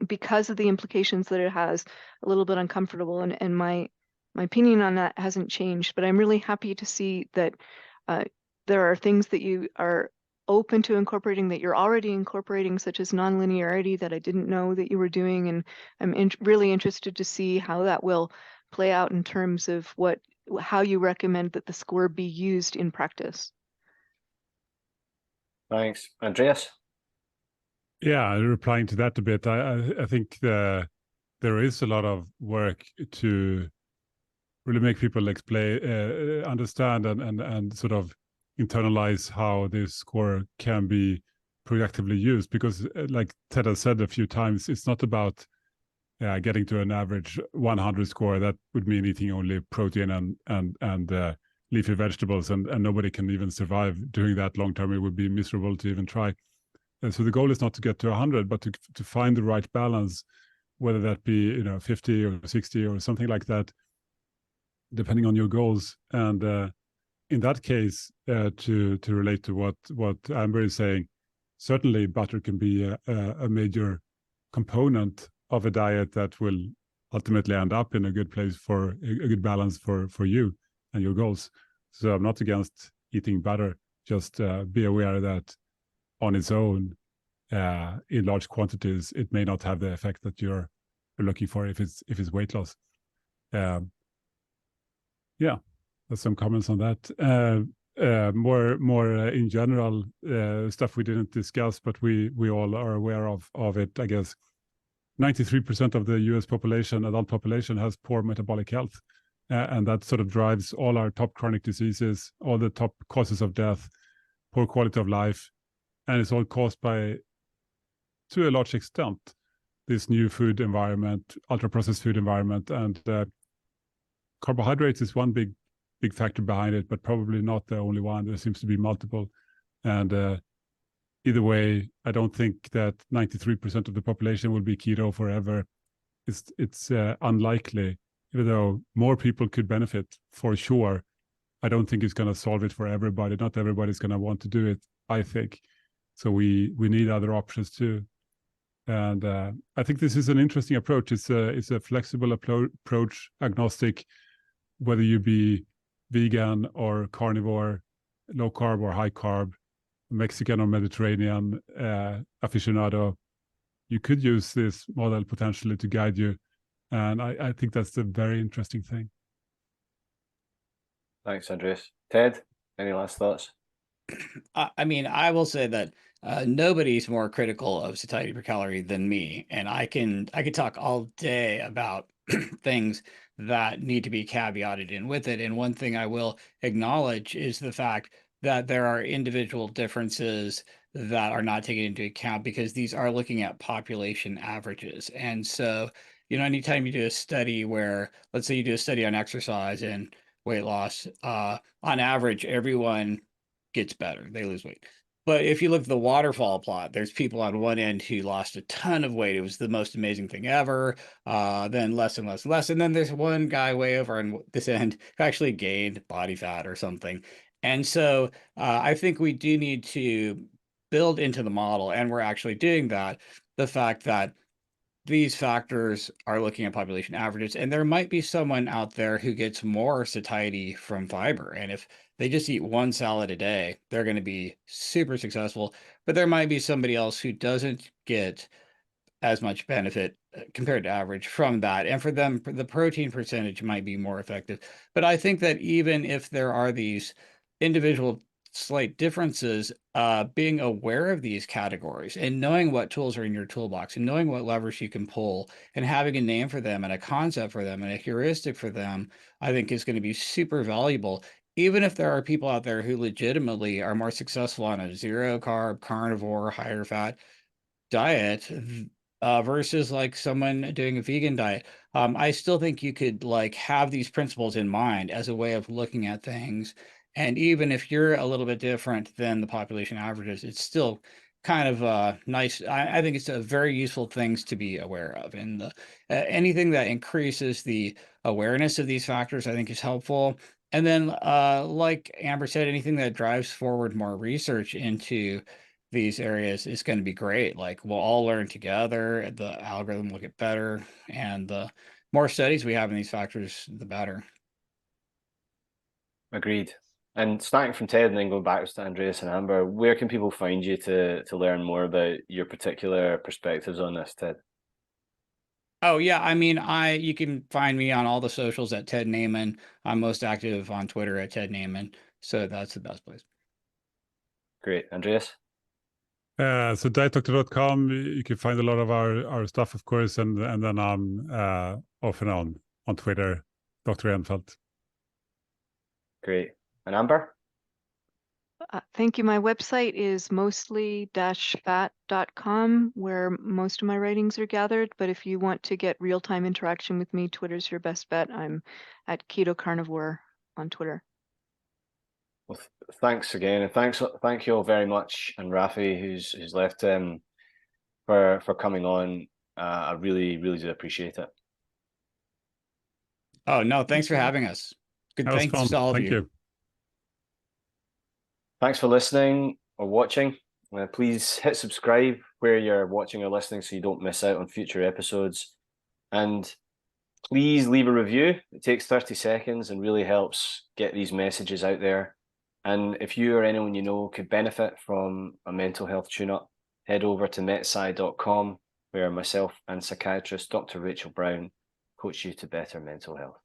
because of the implications that it has, a little bit uncomfortable, and my opinion on that hasn't changed. But I'm really happy to see that there are things that you are open to incorporating, that you're already incorporating, such as non-linearity, that I didn't know that you were doing, and I'm really interested to see how that will play out in terms of how you recommend that the score be used in practice. Thanks. Andreas? Yeah, replying to that a bit, I think there is a lot of work to really make people explain, understand, and sort of internalize how this score can be productively used. Because, like Ted has said a few times, it's not about getting to an average 100 score. That would mean eating only protein and leafy vegetables, and nobody can even survive doing that long term. It would be miserable to even try. And so the goal is not to get to 100, but to find the right balance, whether that be 50 or 60 or something like that, depending on your goals. And in that case, to relate to what Amber is saying, certainly butter can be a major component of a diet that will ultimately end up in a good place for a good balance for you and your goals. So I'm not against eating butter. Just be aware that on its own, in large quantities, it may not have the effect that you're looking for if it's weight loss. Yeah, there's some comments on that. More in general stuff we didn't discuss, but we all are aware of it. I guess 93% of the U.S. population, adult population, has poor metabolic health, and that sort of drives all our top chronic diseases, all the top causes of death, poor quality of life. And it's all caused by, to a large extent, this new food environment, ultra-processed food environment. And carbohydrates is one big factor behind it, but probably not the only one. There seems to be multiple. And either way, I don't think that 93% of the population will be keto forever. It's unlikely, even though more people could benefit for sure. I don't think it's going to solve it for everybody. Not everybody's going to want to do it, I think. So we need other options too, and I think this is an interesting approach. It's a flexible approach, agnostic, whether you be vegan or carnivore, low carb or high carb, Mexican or Mediterranean, aficionado. You could use this model potentially to guide you And I think that's the very interesting thing. Thanks, Andreas. Ted, any last thoughts? I mean, I will say that nobody's more critical of satiety per calorie than me, and I can talk all day about things that need to be caveated in with it. And one thing I will acknowledge is the fact that there are individual differences that are not taken into account because these are looking at population averages. And so, anytime you do a study where, let's say you do a study on exercise and weight loss, on average, everyone gets better. They lose weight. But if you look at the waterfall plot, there's people on one end who lost a ton of weight. It was the most amazing thing ever. Then less and less and less. And then there's one guy way over on this end who actually gained body fat or something. And so I think we do need to build into the model, and we're actually doing that, the fact that these factors are looking at population averages, and there might be someone out there who gets more satiety from fiber. And if they just eat one salad a day, they're going to be super successful. But there might be somebody else who doesn't get as much benefit compared to average from that. And for them, the protein percentage might be more effective. But I think that even if there are these individual slight differences, being aware of these categories and knowing what tools are in your toolbox and knowing what levers you can pull and having a name for them and a concept for them and a heuristic for them, I think is going to be super valuable. Even if there are people out there who legitimately are more successful on a zero carb, carnivore, higher fat diet versus like someone doing a vegan diet, I still think you could like have these principles in mind as a way of looking at things. And even if you're a little bit different than the population averages, it's still kind of nice. I think it's a very useful things to be aware of. And anything that increases the awareness of these factors, I think is helpful. And then, like Amber said, anything that drives forward more research into these areas is going to be great. Like we'll all learn together, the algorithm will get better, and the more studies we have in these factors, the better. Agreed. And starting from Ted and then going backwards to Andreas and Amber, where can people find you to learn more about your particular perspectives on this, Ted? Oh yeah, I mean, you can find me on all the socials at Ted Naiman. I'm most active on Twitter at Ted Naiman, so that's the best place. Great. Andreas? So dietdoctor.com, you can find a lot of our stuff, of course, and then I'm often on Twitter, Dr. Eenfeldt. Great. And Amber? Thank you. My website is mostly-fat.com, where most of my writings are gathered. But if you want to get real-time interaction with me, Twitter's your best bet. I'm at Keto Carnivore on Twitter. Well, thanks again, and thank you all very much, and Raphi, who's left, for coming on. I really do appreciate it. Oh no, thanks for having us. Good, thanks to all of you. Thanks for listening or watching. Please hit subscribe where you're watching or listening so you don't miss out on future episodes. And please leave a review. It takes 30 seconds and really helps get these messages out there. And if you or anyone you know could benefit from a mental health tune-up, head over to metsci.com, where myself and psychiatrist Dr. Rachel Brown coach you to better mental health.